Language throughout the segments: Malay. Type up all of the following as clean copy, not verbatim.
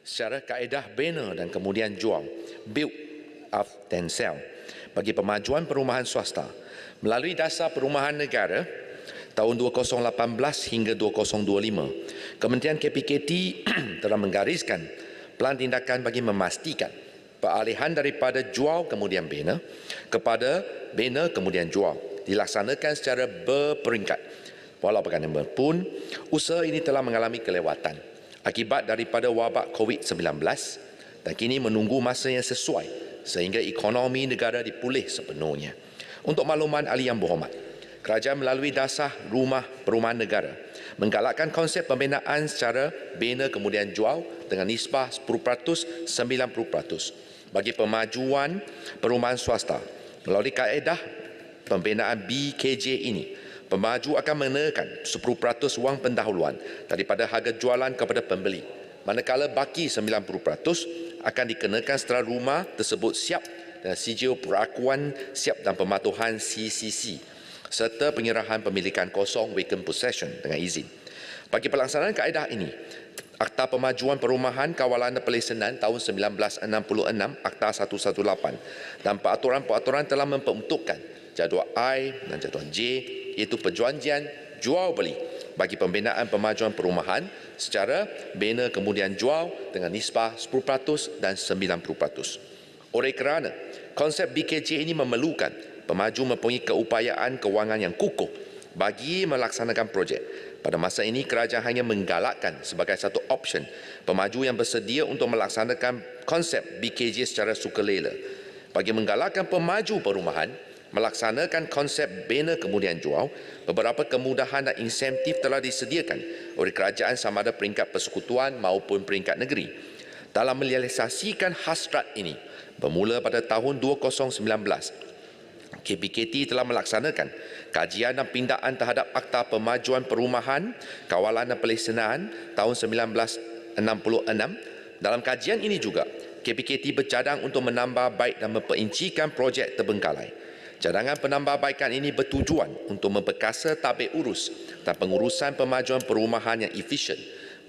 secara kaedah bina dan kemudian jual, build up then sell, bagi pemajuan perumahan swasta melalui Dasar Perumahan Negara tahun 2018 hingga 2025. Kementerian KPKT telah menggariskan pelan tindakan bagi memastikan peralihan daripada jual kemudian bina kepada bina kemudian jual dilaksanakan secara berperingkat. Walau bagaimanapun, usaha ini telah mengalami kelewatan akibat daripada wabak COVID-19 dan kini menunggu masa yang sesuai sehingga ekonomi negara dipulih sepenuhnya. Untuk makluman ahli yang berhormat, kerajaan melalui Dasar Rumah Perumahan Negara menggalakkan konsep pembinaan secara bina kemudian jual dengan nisbah 10% 90% bagi pemajuan perumahan swasta. Melalui kaedah pembinaan BKJ ini, pemaju akan menekan 10% wang pendahuluan daripada harga jualan kepada pembeli, manakala baki 90% akan dikenakan setelah rumah tersebut siap dengan sijil perakuan siap dan pematuhan CCC serta penyerahan pemilikan kosong vacant possession dengan izin. Bagi pelaksanaan kaedah ini, Akta Pemajuan Perumahan Kawalan dan Pelesenan tahun 1966, Akta 118 dan peraturan-peraturan telah memperuntukkan jadual I dan jadual J, iaitu perjanjian jual beli bagi pembinaan pemajuan perumahan secara bina kemudian jual dengan nisbah 10% dan 90%. Oleh kerana konsep BKJ ini memerlukan pemaju mempunyai keupayaan kewangan yang kukuh bagi melaksanakan projek. Pada masa ini, kerajaan hanya menggalakkan sebagai satu option pemaju yang bersedia untuk melaksanakan konsep BKJ secara sukarela. Bagi menggalakkan pemaju perumahan melaksanakan konsep bina kemudian jual, beberapa kemudahan dan insentif telah disediakan oleh kerajaan sama ada peringkat persekutuan maupun peringkat negeri. Dalam merealisasikan hasrat ini, bermula pada tahun 2019, KPKT telah melaksanakan kajian dan pindaan terhadap Akta Pemajuan Perumahan Kawalan dan Pelesenan tahun 1966. Dalam kajian ini juga, KPKT bercadang untuk menambah baik dan memperincikan projek terbengkalai. Cadangan penambahbaikan ini bertujuan untuk memperkasa tabik urus dan pengurusan pemajuan perumahan yang efisien,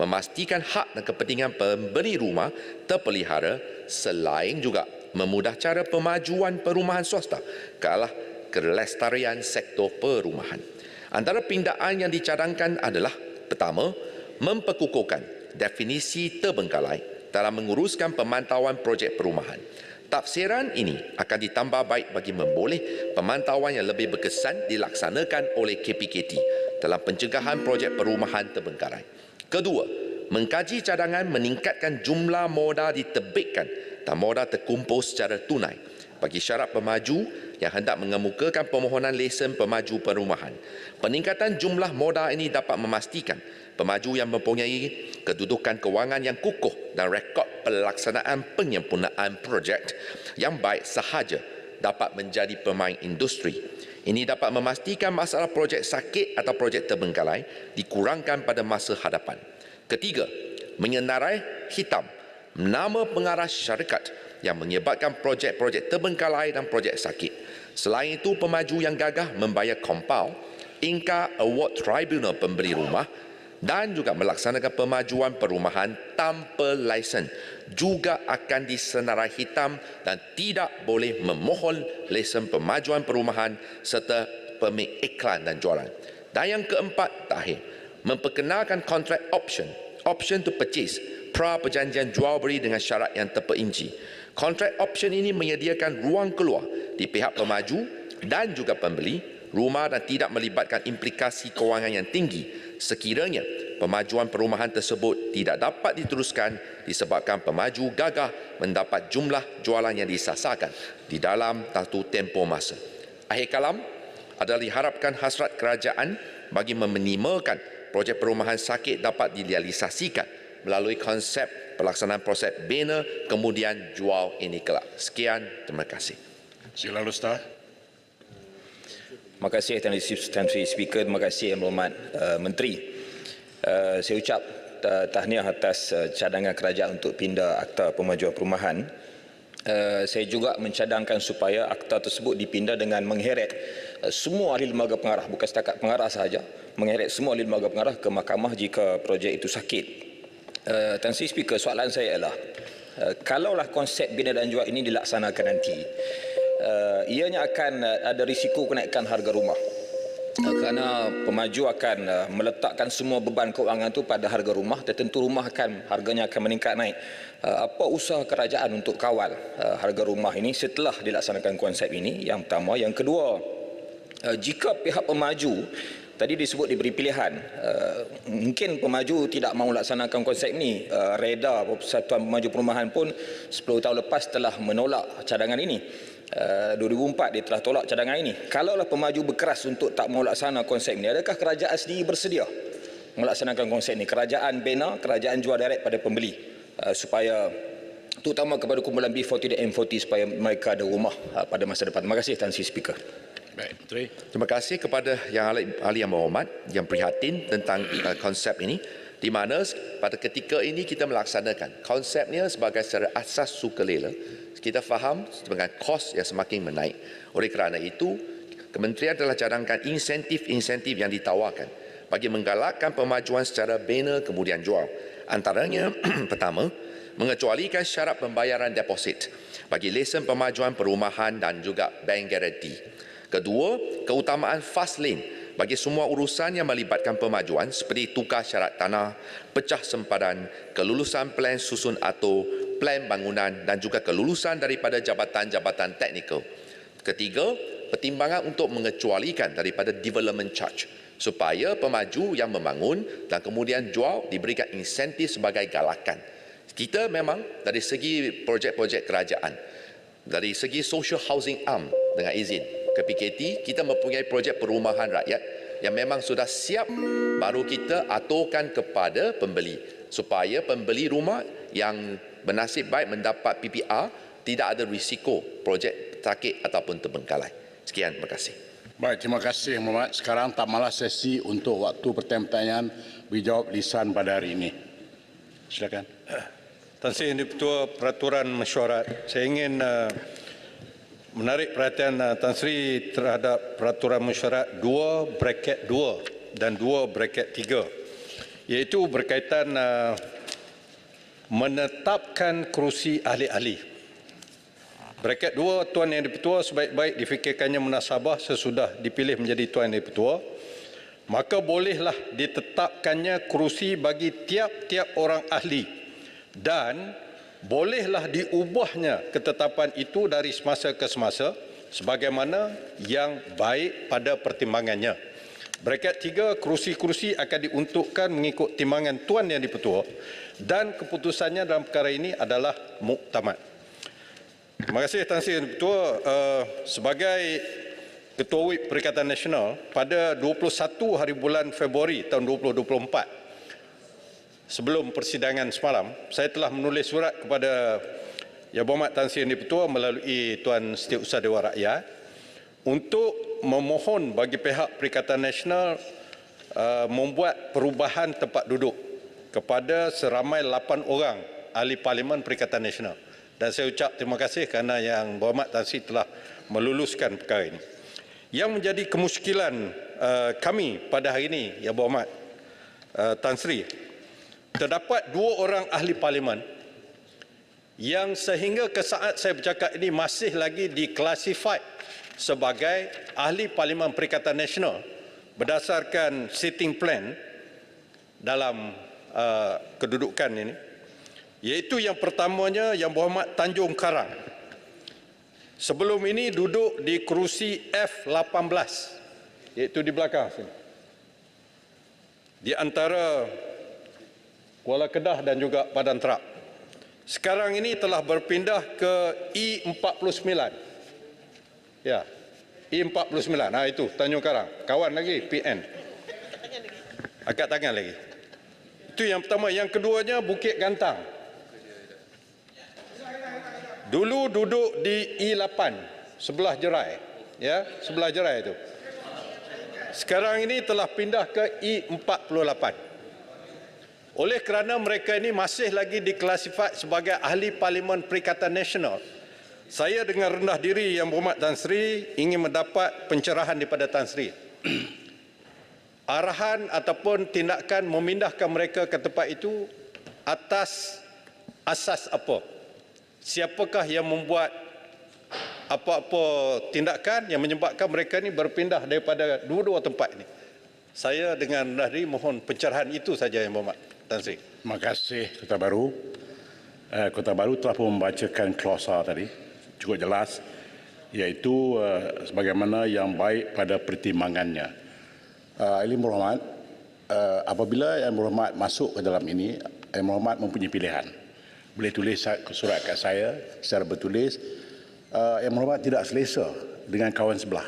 memastikan hak dan kepentingan pemberi rumah terpelihara selain juga memudah cara pemajuan perumahan swasta ke arah kelestarian sektor perumahan. Antara pindaan yang dicadangkan adalah: pertama, memperkukuhkan definisi terbengkalai dalam menguruskan pemantauan projek perumahan. Tafsiran ini akan ditambah baik bagi memboleh pemantauan yang lebih berkesan dilaksanakan oleh KPKT dalam pencegahan projek perumahan terbengkalai. Kedua, mengkaji cadangan meningkatkan jumlah modal diterbitkan dan modal terkumpul secara tunai bagi syarat pemaju yang hendak mengemukakan permohonan lesen pemaju perumahan. Peningkatan jumlah modal ini dapat memastikan pemaju yang mempunyai kedudukan kewangan yang kukuh dan rekod pelaksanaan penyempurnaan projek yang baik sahaja dapat menjadi pemain industri. Ini dapat memastikan masalah projek sakit atau projek terbengkalai dikurangkan pada masa hadapan. Ketiga, menyenarai hitam nama pengarah syarikat yang menyebabkan projek-projek terbengkalai dan projek sakit. Selain itu, pemaju yang gagah membayar kompal, Inka Award Tribunal pemberi rumah dan juga melaksanakan pemajuan perumahan tanpa lesen juga akan disenarai hitam dan tidak boleh memohon lesen pemajuan perumahan serta permit iklan dan jualan. Dan yang keempat, terakhir, memperkenalkan kontrak option to purchase pra perjanjian jual beli dengan syarat yang terperinci. Kontrak option ini menyediakan ruang keluar di pihak pemaju dan juga pembeli rumah dan tidak melibatkan implikasi kewangan yang tinggi sekiranya pemajuan perumahan tersebut tidak dapat diteruskan disebabkan pemaju gagah mendapat jumlah jualan yang disasarkan di dalam satu tempoh masa. Akhir kalam adalah diharapkan hasrat kerajaan bagi meminimalkan projek perumahan sakit dapat direalisasikan melalui konsep pelaksanaan proses bina kemudian jual ini kelak. Sekian, terima kasih. Silakan Ustaz. Terima kasih Tuan Sri Speaker, terima kasih Yang Berhormat Menteri. Saya ucap tahniah atas cadangan kerajaan untuk pindah Akta Pemajuan Perumahan. Saya juga mencadangkan supaya akta tersebut dipindah dengan mengheret semua ahli lembaga pengarah, bukan setakat pengarah sahaja, mengheret semua ahli lembaga pengarah ke mahkamah jika projek itu sakit. Tan Sri Speaker, soalan saya ialah kalaulah konsep bina dan jual ini dilaksanakan nanti, ianya akan ada risiko kenaikan harga rumah. Kerana pemaju akan meletakkan semua beban kewangan itu pada harga rumah, tentu rumah harganya akan meningkat naik. Apa usaha kerajaan untuk kawal harga rumah ini setelah dilaksanakan konsep ini? Yang pertama. Yang kedua, jika pihak pemaju tadi disebut diberi pilihan, mungkin pemaju tidak mahu laksanakan konsep ini. REDA, Persatuan Pemaju Perumahan pun 10 tahun lepas telah menolak cadangan ini. 2004 dia telah tolak cadangan ini. Kalaulah pemaju berkeras untuk tak mahu laksana konsep ini, adakah kerajaan sendiri bersedia melaksanakan konsep ini? Kerajaan bina, kerajaan jual direct pada pembeli, supaya terutama kepada kumpulan B40 dan M40 supaya mereka ada rumah pada masa depan. Terima kasih Tan Sri Speaker. Baik, Menteri. Terima kasih kepada yang ahli yang berhormat yang prihatin tentang konsep ini, di mana pada ketika ini kita melaksanakan konsepnya sebagai secara asas sukarela. Kita faham dengan kos yang semakin menaik. Oleh kerana itu, Kementerian telah cadangkan insentif-insentif yang ditawarkan bagi menggalakkan pemajuan secara bina kemudian jual. Antaranya, pertama, mengecualikan syarat pembayaran deposit bagi lesen pemajuan perumahan dan juga bank garanti. Kedua, keutamaan fast lane bagi semua urusan yang melibatkan pemajuan seperti tukar syarat tanah, pecah sempadan, kelulusan plan susun atau plan bangunan dan juga kelulusan daripada jabatan-jabatan teknikal. Ketiga, pertimbangan untuk mengecualikan daripada development charge supaya pemaju yang membangun dan kemudian jual diberikan insentif sebagai galakan. Kita memang dari segi projek-projek kerajaan, dari segi social housing arm dengan izin KPKT, kita mempunyai projek perumahan rakyat yang memang sudah siap, baru kita aturkan kepada pembeli supaya pembeli rumah yang bernasib baik mendapat PPR tidak ada risiko projek sakit ataupun terbengkalai. Sekian, terima kasih. Baik, terima kasih Yang Berhormat. Sekarang tamatlah sesi untuk waktu pertanyaan-pertanyaan dijawab lisan pada hari ini. Silakan. Tan Sri Ketua Peraturan Mesyuarat, saya ingin menarik perhatian Tan Sri terhadap Peraturan Mesyuarat 2/2 dan 2/3, iaitu berkaitan menetapkan kerusi ahli-ahli. Braket 2, Tuan Yang Dipertua sebaik-baik difikirkannya munasabah sesudah dipilih menjadi Tuan Yang Dipertua, maka bolehlah ditetapkannya kerusi bagi tiap-tiap orang ahli dan bolehlah diubahnya ketetapan itu dari semasa ke semasa sebagaimana yang baik pada pertimbangannya. Braket 3, kerusi-kerusi akan diuntukkan mengikut timbangan Tuan Yang Dipertua dan keputusannya dalam perkara ini adalah muktamad. Terima kasih Tan Sri Ketua. Sebagai Ketua WIP Perikatan Nasional, pada 21 hari bulan Februari tahun 2024, sebelum persidangan semalam, saya telah menulis surat kepada Yang Berhormat Tan Sri Ketua melalui Tuan Setiausaha Dewan Rakyat untuk memohon bagi pihak Perikatan Nasional membuat perubahan tempat duduk kepada seramai 8 orang ahli Parlimen Perikatan Nasional. Dan saya ucap terima kasih kerana Yang Berhormat Tan Sri telah meluluskan perkara ini. Yang menjadi kemusykilan kami pada hari ini, Yang Berhormat Tan Sri, terdapat 2 orang ahli Parlimen yang sehingga ke saat saya bercakap ini masih lagi diklasified sebagai ahli Parlimen Perikatan Nasional berdasarkan sitting plan dalam kedudukan ini, iaitu yang pertamanya Yang Berhormat Tanjung Karang. Sebelum ini duduk di kerusi F18, iaitu di belakang sini, di antara Kuala Kedah dan juga Padang Terap. Sekarang ini telah berpindah ke I49. Ya, I49. Nah itu Tanjung Karang. Kawan lagi PN. Angkat tangan lagi. Itu yang pertama. Yang keduanya Bukit Gantang. Dulu duduk di I8 sebelah Jerai, ya, sebelah Jerai itu. Sekarang ini telah pindah ke I48. Oleh kerana mereka ini masih lagi diklasifikasi sebagai ahli Parlimen Perikatan Nasional, saya dengan rendah diri Yang Berhormat Tan Sri ingin mendapat pencerahan daripada Tan Sri. Arahan ataupun tindakan memindahkan mereka ke tempat itu atas asas apa? Siapakah yang membuat apa-apa tindakan yang menyebabkan mereka ini berpindah daripada dua-dua tempat ini? Saya dengan rendah diri mohon pencerahan itu saja Yang Berhormat Tan Sri. Terima kasih Kota Baru. Kota Baru telah pun membacakan klausa tadi, cukup jelas, iaitu sebagaimana yang baik pada pertimbangannya. Yang Berhormat, apabila Yang Berhormat masuk ke dalam ini, Yang Berhormat mempunyai pilihan. Boleh tulis surat kat saya secara bertulis, Yang Berhormat tidak selesa dengan kawan sebelah.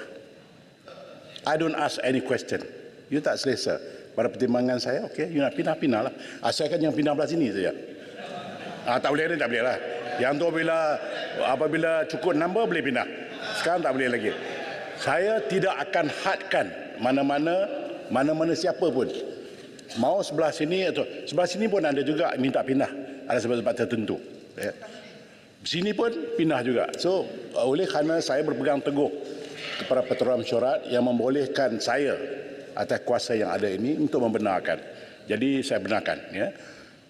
I don't ask any question. You tak selesa. Pada pertimbangan saya, okey, you nak pindah, pindah lah. Asalkan yang pindah belah sini saja. Tak boleh ni, tak boleh lah. Yang tu apabila cukup number boleh pindah. Sekarang tak boleh lagi. Saya tidak akan hadkan mana-mana siapa pun. Mau sebelah sini atau sebelah sini pun ada juga minta pindah. Ada sebab-sebab tertentu. Ya. Sini pun pindah juga. So, oleh kerana saya berpegang teguh kepada peraturan mesyuarat yang membolehkan saya atas kuasa yang ada ini untuk membenarkan. Jadi saya benarkan. Ya.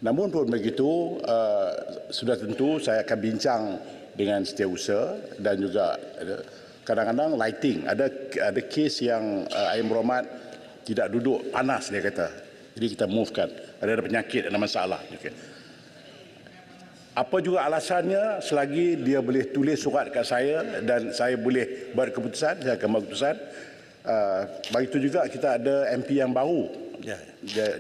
Namun pun begitu, sudah tentu saya akan bincang dengan setiausaha dan juga kadang-kadang lighting. Ada kes yang Yang Berhormat tidak duduk panas dia kata. Jadi kita movekan. Ada penyakit, ada masalah. Okay. Apa juga alasannya, selagi dia boleh tulis surat kat saya dan saya boleh buat keputusan, saya akan buat keputusan. Begitu juga kita ada MP yang baru.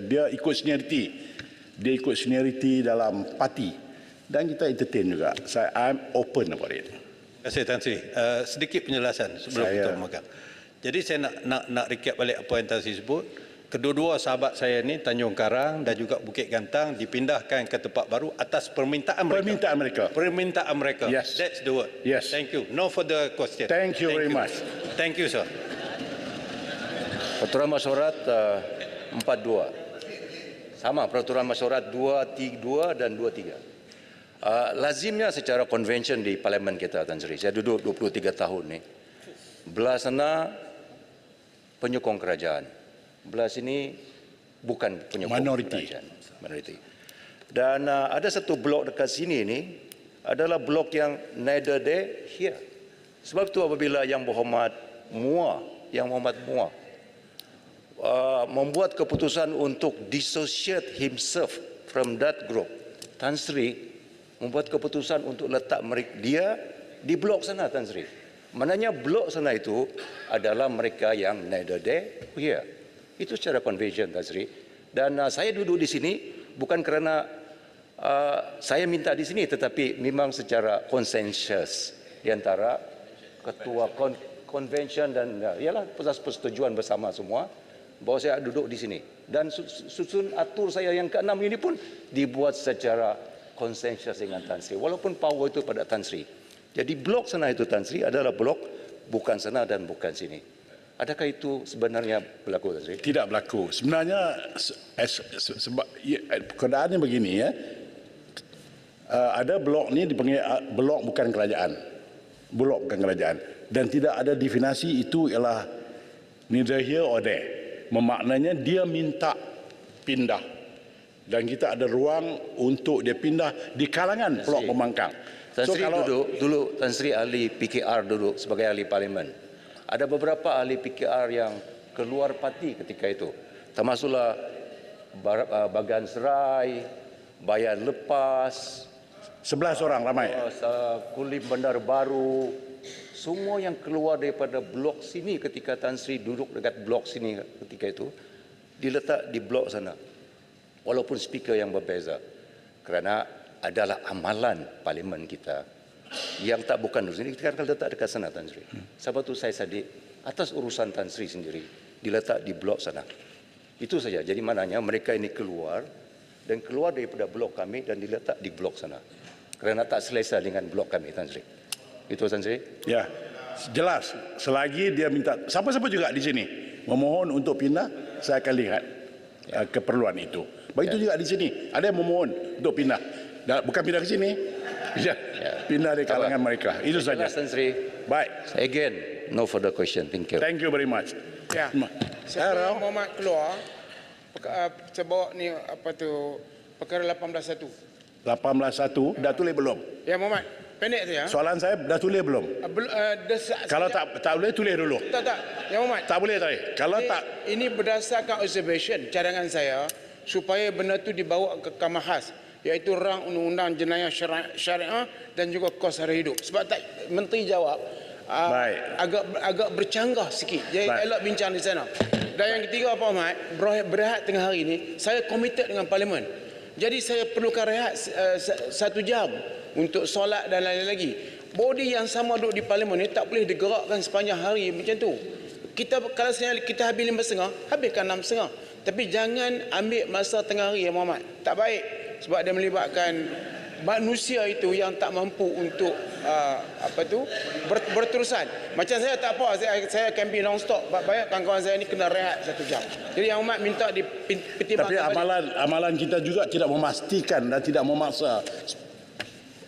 Dia ikut senioriti. Dia ikut senioriti dalam parti. Dan kita entertain juga. I'm open about it. Terima kasih Tan Sri. Sedikit penjelasan sebelum kita makan. Jadi saya nak recap balik apa yang Tan Sri sebut. Kedua-dua sahabat saya ni, Tanjung Karang dan juga Bukit Gantang, dipindahkan ke tempat baru atas permintaan mereka. Permintaan mereka. Yes. That's the word. Yes. Thank you. No further question. Thank you very much. Thank you, sir. Peraturan Mesyuarat 42. Sama peraturan mesyuarat 232 dan 23. Lazimnya secara convention di parlimen kita, Tan Sri, saya duduk 23 tahun ni, belah sana penyokong kerajaan, belah sini bukan penyokong kerajaan, minoriti. Dan ada satu blok dekat sini ni adalah blok yang neither there here. Sebab itu apabila Yang Berhormat Muar membuat keputusan untuk dissociate himself from that group, Tan Sri membuat keputusan untuk letak dia di blok sana, Tan Sri. Maknanya blok sana itu adalah mereka yang neither there here. Itu secara convention, Tan Sri. Dan saya duduk di sini bukan kerana saya minta di sini, tetapi memang secara konsensus di antara ketua convention dan ialah persetujuan bersama semua bahawa saya duduk di sini. Dan susun atur saya yang ke-6 ini pun dibuat secara konsensus dengan Tan Sri. Walaupun power itu pada Tan Sri. Jadi blok sana itu, Tan Sri, adalah blok bukan sana dan bukan sini. Adakah itu sebenarnya berlaku, Tan Sri? Tidak berlaku. Sebenarnya sebab keadaannya begini ya. Ada blok ni dipanggil blok bukan kerajaan. Blok bukan kerajaan. Dan tidak ada definisi itu ialah neither here or there. Memaknanya dia minta pindah. Dan kita ada ruang untuk dia pindah di kalangan blok pembangkang. Tan Sri dulu Tan Sri ahli PKR duduk sebagai ahli parlimen. Ada beberapa ahli PKR yang keluar parti ketika itu. Termasuklah Bagan Serai, Bayan Lepas, 11 orang ramai. Kulim Bandar Baru, semua yang keluar daripada blok sini ketika Tan Sri duduk dekat blok sini ketika itu, diletak di blok sana. Walaupun speaker yang berbeza. Kerana adalah amalan parlimen kita yang tak bukan di sini, kita akan letak dekat sana, Tan Sri. Sebab itu saya sadik atas urusan Tan Sri sendiri diletak di blok sana. Itu saja. Jadi maknanya mereka ini keluar daripada blok kami dan diletak di blok sana. Kerana tak selesa dengan blok kami, Tan Sri. Itu, Tan Sri? Ya, jelas. Selagi dia minta, siapa-siapa juga di sini memohon untuk pindah, saya akan lihat keperluan itu. Begitu juga di sini. Ada yang memohon untuk pindah. Bukan pindah ke sini. Pindah di kalangan mereka. Itu saja. Tan Sri. Baik. Again, no further question. Thank you. Thank you very much. Ya. Sebelum Muhammad keluar, saya bawa ni Perkara 18.1. 18.1 dah tulis belum? Ya Muhammad, pendek saja. Soalan saya dah tulis belum? Kalau tak boleh tulis dulu. Tak. Ya Muhammad. Tak boleh tadi. Kalau tak Ini berdasarkan observation, cadangan saya, supaya benda tu dibawa ke Kamar Khas, iaitu rang undang-undang jenayah syariah dan juga kos sara hidup. Sebab tak menteri jawab Baik. agak bercanggah sikit. Jadi Baik. elok bincang di sana. Dan yang ketiga apa Ahmad, berehat tengah hari ni, saya komited dengan parlimen. Jadi saya perlukan rehat 1 jam untuk solat dan lain-lain lagi. Body yang sama duduk di parlimen ni tak boleh digerakkan sepanjang hari macam tu. Kalau kita habis 5.30, habiskan 6.30. Tapi jangan ambil masa tengah hari ya Muhammad. Tak baik. Sebab dia melibatkan manusia itu yang tak mampu untuk berterusan. Macam saya tak apa, saya akan pergi non-stop. Banyak kawan-kawan saya ni kena rehat 1 jam. Jadi yang Umat minta tapi dipertimbangkan. amalan kita juga tidak memastikan dan tidak memaksa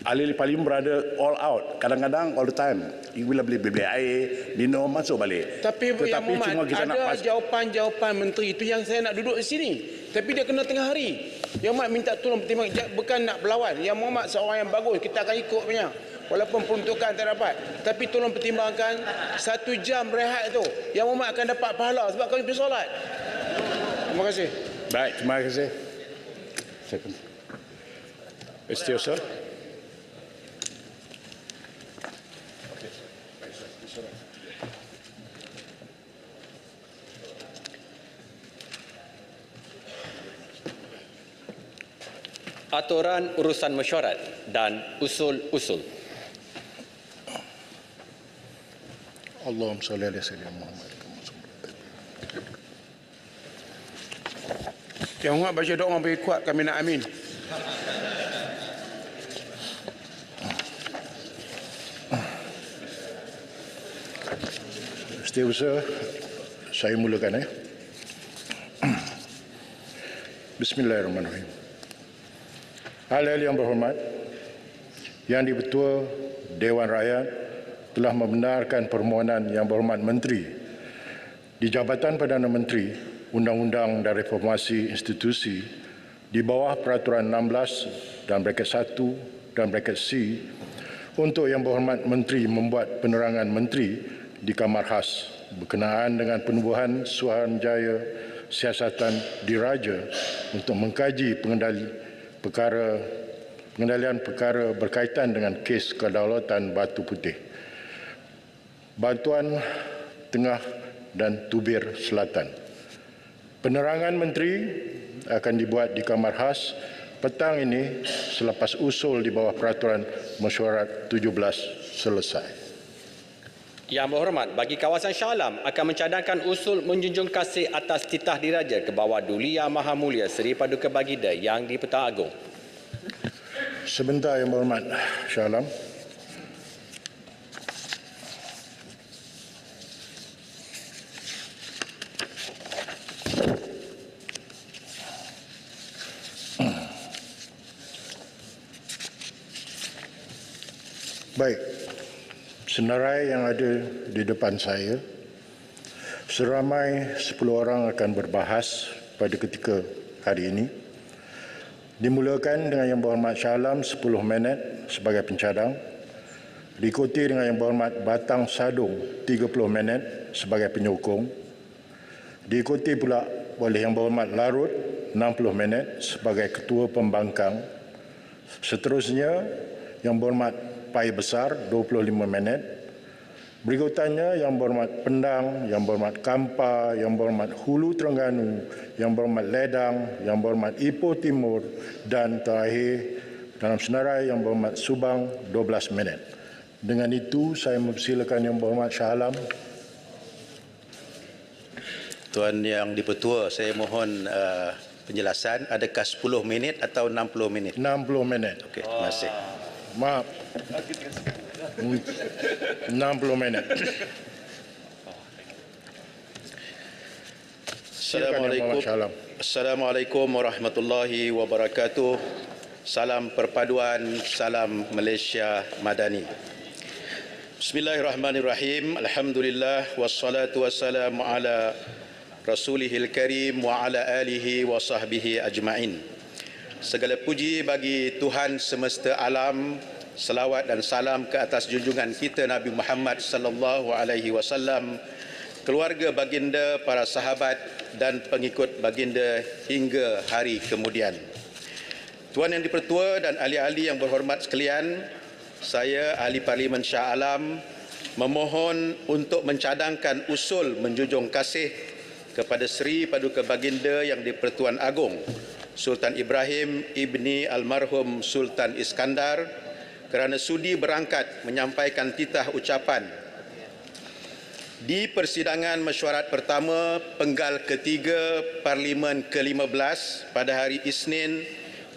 ahli parlimen berada all out. Kadang-kadang all the time. Bila beli air, minum, masuk balik. Tapi yang Muhammad, cuma kita ada jawapan-jawapan menteri itu yang saya nak duduk di sini. Tapi dia kena tengah hari. Yang Muhammad minta tolong pertimbangkan. Bukan nak berlawan. Yang Muhammad seorang yang bagus. Kita akan ikut punya. Walaupun peruntukan tak dapat. Tapi tolong pertimbangkan 1 jam rehat itu. Yang Muhammad akan dapat pahala sebab kami pergi solat. Terima kasih. Baik, terima kasih. Setiausaha. Aturan urusan mesyuarat dan usul-usul. Allahumma salli ala sayyidina Muhammad. Yang Muhammad baca doa orang bagi kuat, kami nak amin. Setiausaha, saya mulakan Bismillahirrahmanirrahim. Ahli-ahli yang berhormat, Yang di-Ketua Dewan Rakyat telah membenarkan permohonan Yang Berhormat Menteri di Jabatan Perdana Menteri, Undang-Undang dan Reformasi Institusi di bawah Peraturan 16 dan braket 1 dan braket C untuk Yang Berhormat Menteri membuat penerangan Menteri di Kamar Khas berkenaan dengan penubuhan Suruhanjaya Siasatan Diraja untuk mengkaji pengendalian perkara berkaitan dengan kes kedaulatan Batu Putih, Bantuan Tengah dan Tubir Selatan. Penerangan Menteri akan dibuat di Kamar Khas petang ini selepas usul di bawah Peraturan Mesyuarat 17 selesai. Yang berhormat, bagi kawasan Shah Alam akan mencadangkan usul menjunjung kasih atas titah diraja ke bawah Duli Yang Maha Mulia Seri Paduka Baginda Yang di-Pertuan Agong. Sebentar Yang Berhormat Shah Alam. Baik, senarai yang ada di depan saya, seramai 10 orang akan berbahas pada ketika hari ini. Dimulakan dengan Yang Berhormat Shah Alam 10 minit sebagai pencadang, diikuti dengan Yang Berhormat Batang Sadung 30 minit sebagai penyokong, diikuti pula oleh Yang Berhormat Larut 60 minit sebagai Ketua Pembangkang. Seterusnya Yang Berhormat Pai Besar 25 minit. Berikutannya Yang Berhormat Pendang, Yang Berhormat Kampar, Yang Berhormat Hulu Terengganu, Yang Berhormat Ledang, Yang Berhormat Ipoh Timur dan terakhir dalam senarai Yang Berhormat Subang 12 minit. Dengan itu saya mempersilakan Yang Berhormat Shah Alam. Tuan Yang di-Pertua, saya mohon penjelasan, adakah 10 minit atau 60 minit? 60 minit. Okey, terima kasih. Maaf. 60 minit. Assalamualaikum warahmatullahi wabarakatuh. Salam perpaduan, salam Malaysia Madani. Bismillahirrahmanirrahim. Alhamdulillah wassalatu wassalamu ala Rasulihil Karim wa ala alihi wa sahbihi ajma'in. Segala puji bagi Tuhan semesta alam. Salawat dan salam ke atas junjungan kita Nabi Muhammad sallallahu alaihi wasallam, keluarga baginda, para sahabat dan pengikut baginda hingga hari kemudian. Tuan Yang Dipertua dan ahli-ahli yang berhormat sekalian, saya Ahli Parlimen Shah Alam memohon untuk mencadangkan usul menjunjung kasih kepada Seri Paduka Baginda Yang Dipertuan Agong Sultan Ibrahim ibni almarhum Sultan Iskandar kerana sudi berangkat menyampaikan titah ucapan di persidangan mesyuarat pertama penggal ketiga Parlimen ke-15 pada hari Isnin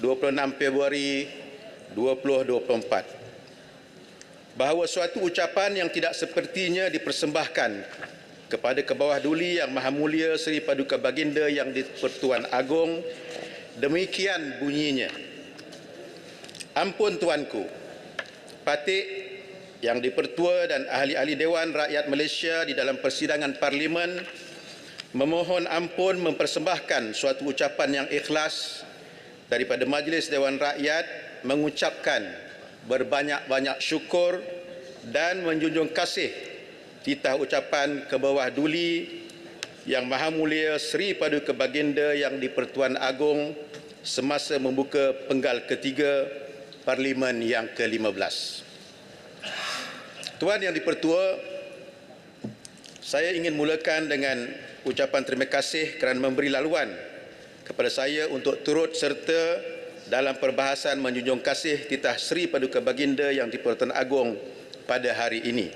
26 Februari 2024, bahawa suatu ucapan yang tidak sepertinya dipersembahkan kepada ke bawah duli Yang Maha Mulia Seri Paduka Baginda Yang Dipertuan Agong demikian bunyinya. Ampun tuanku, Patik Yang Dipertua dan ahli-ahli Dewan Rakyat Malaysia di dalam persidangan Parlimen memohon ampun mempersembahkan suatu ucapan yang ikhlas daripada Majlis Dewan Rakyat, mengucapkan berbanyak-banyak syukur dan menjunjung kasih titah ucapan ke bawah duli Yang Maha Mulia Seri Paduka Baginda Yang Dipertuan Agong semasa membuka penggal ketiga Parlimen yang ke-15. Tuan Yang Dipertua, saya ingin mulakan dengan ucapan terima kasih kerana memberi laluan kepada saya untuk turut serta dalam perbahasan menjunjung kasih titah Seri Paduka Baginda Yang Dipertuan Agong pada hari ini.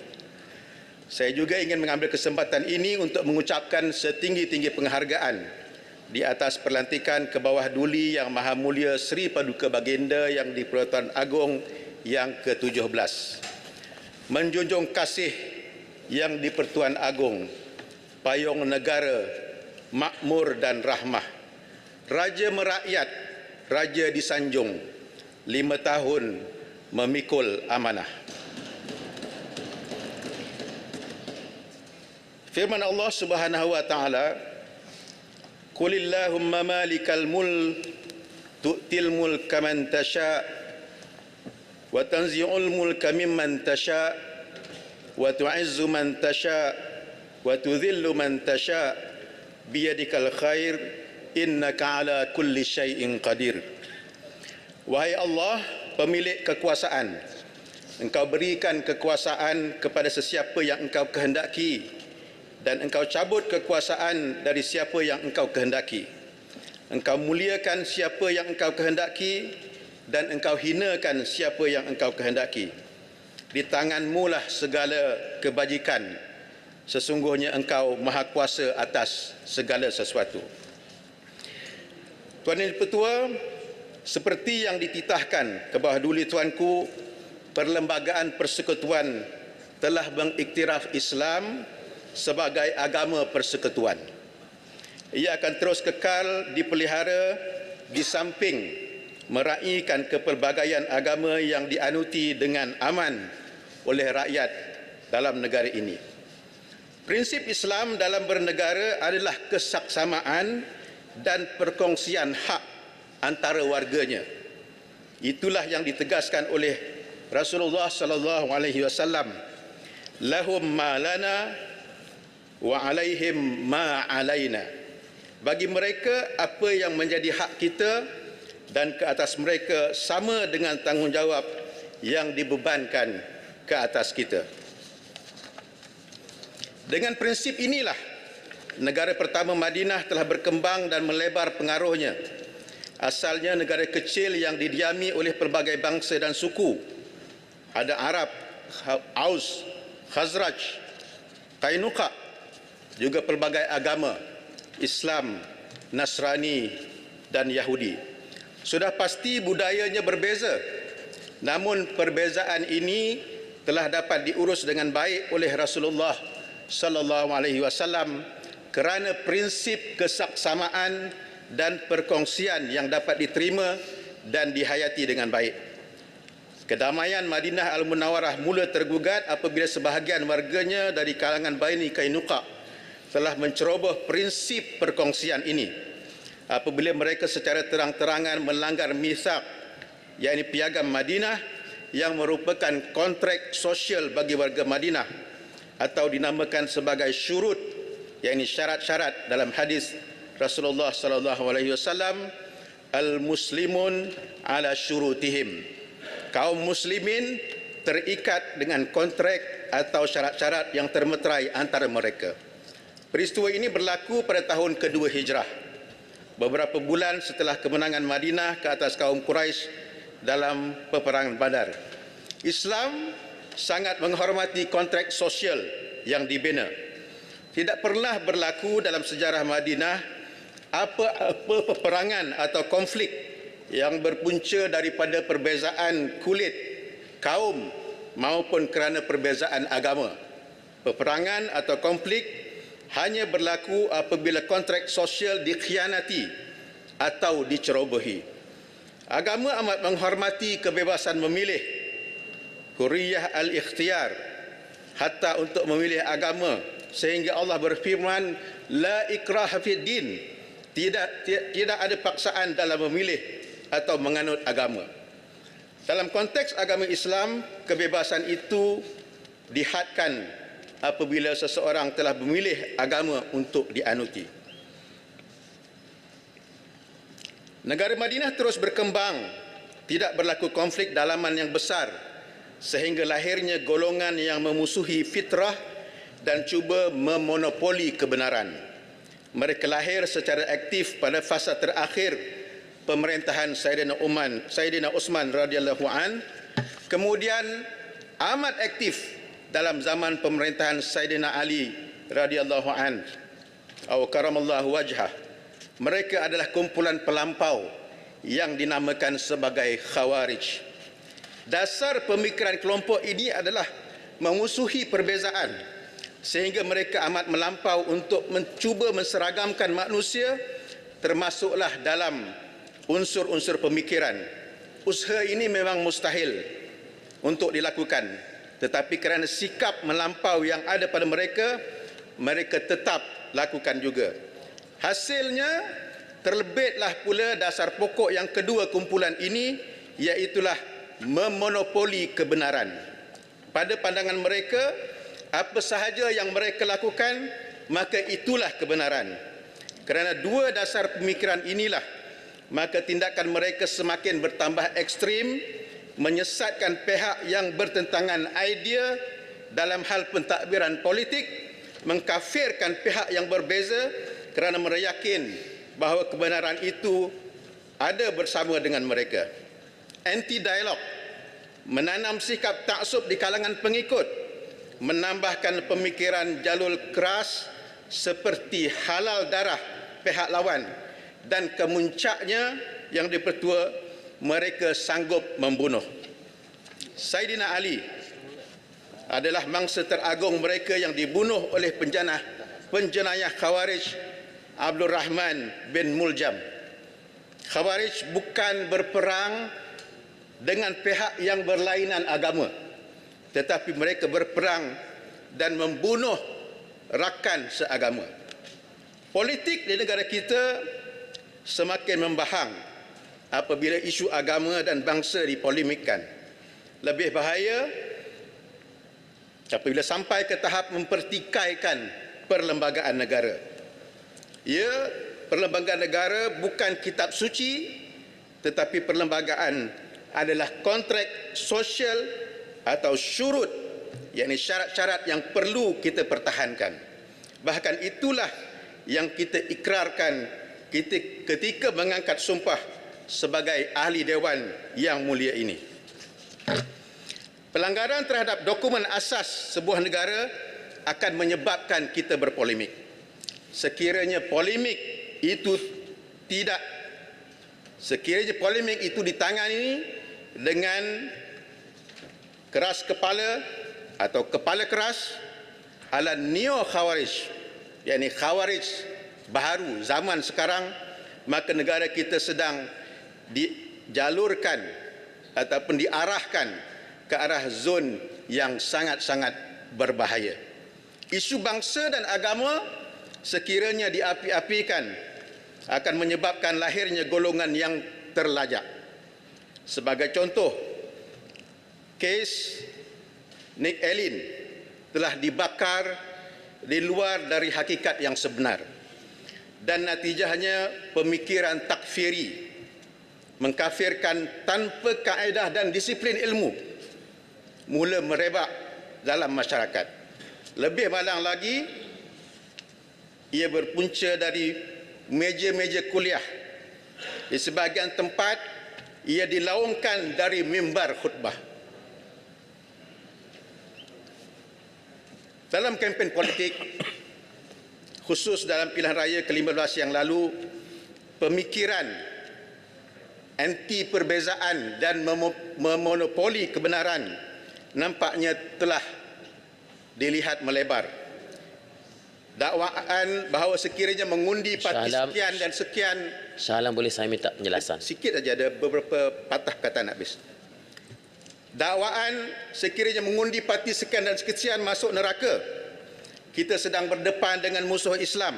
Saya juga ingin mengambil kesempatan ini untuk mengucapkan setinggi-tinggi penghargaan di atas perlantikan ke bawah duli Yang Maha Mulia Seri Paduka Baginda Yang Dipertuan Agong yang ke-17. Menjunjung kasih Yang Dipertuan Agong, payung negara, makmur dan rahmah, raja merakyat, raja disanjung, 5 tahun memikul amanah. Firman Allah Subhanahu wa taala, Qulillahumma malikal mulk tu'til mulka man tasha' wa tanzi'ul mulka mimman tasha' wa tu'izzu man tasha' wa tudhillu man tasha' biyadikal khair innaka ala kulli syai'in qadir. Wahai Allah, pemilik kekuasaan, Engkau berikan kekuasaan kepada sesiapa yang Engkau kehendaki dan Engkau cabut kekuasaan dari siapa yang Engkau kehendaki. Engkau muliakan siapa yang Engkau kehendaki dan Engkau hinakan siapa yang Engkau kehendaki. Di tangan-Mu lah segala kebajikan. Sesungguhnya Engkau maha kuasa atas segala sesuatu. Tuan Yang Dipertua, seperti yang dititahkan ke bawah duli tuanku, Perlembagaan Persekutuan telah mengiktiraf Islam sebagai agama persekutuan. Ia akan terus kekal dipelihara di samping meraihkan kepelbagaian agama yang dianuti dengan aman oleh rakyat dalam negara ini. Prinsip Islam dalam bernegara adalah kesaksamaan dan perkongsian hak antara warganya. Itulah yang ditegaskan oleh Rasulullah sallallahu alaihi wasallam, lahum ma lana wa alaihim ma alaina. Bagi mereka apa yang menjadi hak kita dan ke atas mereka sama dengan tanggungjawab yang dibebankan ke atas kita. Dengan prinsip inilah negara pertama Madinah telah berkembang dan melebar pengaruhnya. Asalnya negara kecil yang didiami oleh pelbagai bangsa dan suku. Ada Arab, Aus, Khazraj, Qainuqa, juga pelbagai agama, Islam, Nasrani dan Yahudi. Sudah pasti budayanya berbeza, namun perbezaan ini telah dapat diurus dengan baik oleh Rasulullah sallallahu alaihi wasallam kerana prinsip kesaksamaan dan perkongsian yang dapat diterima dan dihayati dengan baik. Kedamaian Madinah Al-Munawwarah mula tergugat apabila sebahagian warganya dari kalangan Bani Qainuqa telah menceroboh prinsip perkongsian ini. apabila mereka secara terang-terangan melanggar mithaq, yakni piagam Madinah yang merupakan kontrak sosial bagi warga Madinah atau dinamakan sebagai syurut, yakni syarat-syarat dalam hadis Rasulullah sallallahu alaihi wasallam, al-muslimun ala syurutihim. Kaum muslimin terikat dengan kontrak atau syarat-syarat yang termeterai antara mereka. Peristiwa ini berlaku pada tahun kedua Hijrah, beberapa bulan setelah kemenangan Madinah ke atas kaum Quraisy dalam peperangan Badar. Islam sangat menghormati kontrak sosial yang dibina. Tidak pernah berlaku dalam sejarah Madinah apa-apa peperangan atau konflik yang berpunca daripada perbezaan kulit, kaum maupun kerana perbezaan agama. Peperangan atau konflik hanya berlaku apabila kontrak sosial dikhianati atau dicerobohi. Agama amat menghormati kebebasan memilih, hurriyah al-ikhtiyar, hatta untuk memilih agama, sehingga Allah berfirman, la ikraha fid din, tidak ada paksaan dalam memilih atau menganut agama. Dalam konteks agama Islam, kebebasan itu dihadkan apabila seseorang telah memilih agama untuk dianuti. Negara Madinah terus berkembang, tidak berlaku konflik dalaman yang besar, sehingga lahirnya golongan yang memusuhi fitrah dan cuba memonopoli kebenaran. Mereka lahir secara aktif pada fasa terakhir pemerintahan Sayyidina Utsman radhiyallahu an, kemudian amat aktif dalam zaman pemerintahan Sayyidina Ali radhiyallahu an atau karamallahu wajhah. Mereka adalah kumpulan pelampau yang dinamakan sebagai Khawarij. Dasar pemikiran kelompok ini adalah memusuhi perbezaan, sehingga mereka amat melampau untuk mencuba menseragamkan manusia, termasuklah dalam unsur-unsur pemikiran. Usaha ini memang mustahil untuk dilakukan, tetapi kerana sikap melampau yang ada pada mereka, mereka tetap lakukan juga. Hasilnya, terlebitlah pula dasar pokok yang kedua kumpulan ini, iaitulah memonopoli kebenaran. Pada pandangan mereka, apa sahaja yang mereka lakukan, maka itulah kebenaran. Kerana dua dasar pemikiran inilah, maka tindakan mereka semakin bertambah ekstrim, menyesatkan pihak yang bertentangan idea dalam hal pentadbiran politik, mengkafirkan pihak yang berbeza kerana mereka yakin bahawa kebenaran itu ada bersama dengan mereka. Anti-dialog, menanam sikap taksub di kalangan pengikut, menambahkan pemikiran jalur keras seperti halal darah pihak lawan, dan kemuncaknya yang dipertua, mereka sanggup membunuh. Sayyidina Ali adalah mangsa teragung mereka yang dibunuh oleh penjenayah Khawarij Abdul Rahman bin Muljam. Khawarij bukan berperang dengan pihak yang berlainan agama, tetapi mereka berperang dan membunuh rakan seagama. Politik di negara kita semakin membahang apabila isu agama dan bangsa dipolemikkan. Lebih bahaya apabila sampai ke tahap mempertikaikan perlembagaan negara. Ya, perlembagaan negara bukan kitab suci, tetapi perlembagaan adalah kontrak sosial atau syurut, yakni syarat-syarat yang perlu kita pertahankan. Bahkan itulah yang kita ikrarkan ketika mengangkat sumpah sebagai ahli dewan yang mulia ini. Pelanggaran terhadap dokumen asas sebuah negara akan menyebabkan kita berpolemik. Sekiranya polemik itu ditangani dengan keras kepala atau kepala keras ala neo Khawarij, yakni Khawarij baharu zaman sekarang, maka negara kita sedang dijalurkan ataupun diarahkan ke arah zon yang sangat-sangat berbahaya. Isu bangsa dan agama sekiranya diapi-apikan akan menyebabkan lahirnya golongan yang terlajak. Sebagai contoh, kes Nick Elin telah dibakar di luar dari hakikat yang sebenar, dan natijahnya pemikiran takfiri mengkafirkan tanpa kaedah dan disiplin ilmu mula merebak dalam masyarakat. Lebih malang lagi, ia berpunca dari meja-meja kuliah. Di sebahagian tempat, ia dilaungkan dari mimbar khutbah. Dalam kempen politik, khusus dalam pilihan raya ke-15 yang lalu, pemikiran anti perbezaan dan memonopoli kebenaran nampaknya telah dilihat melebar. Dakwaan bahawa sekiranya mengundi parti sekian dan sekian. Shah Alam, boleh saya minta penjelasan? Sikit saja, ada beberapa patah kata nak habis. Dakwaan sekiranya mengundi parti sekian dan sekian masuk neraka. Kita sedang berdepan dengan musuh Islam.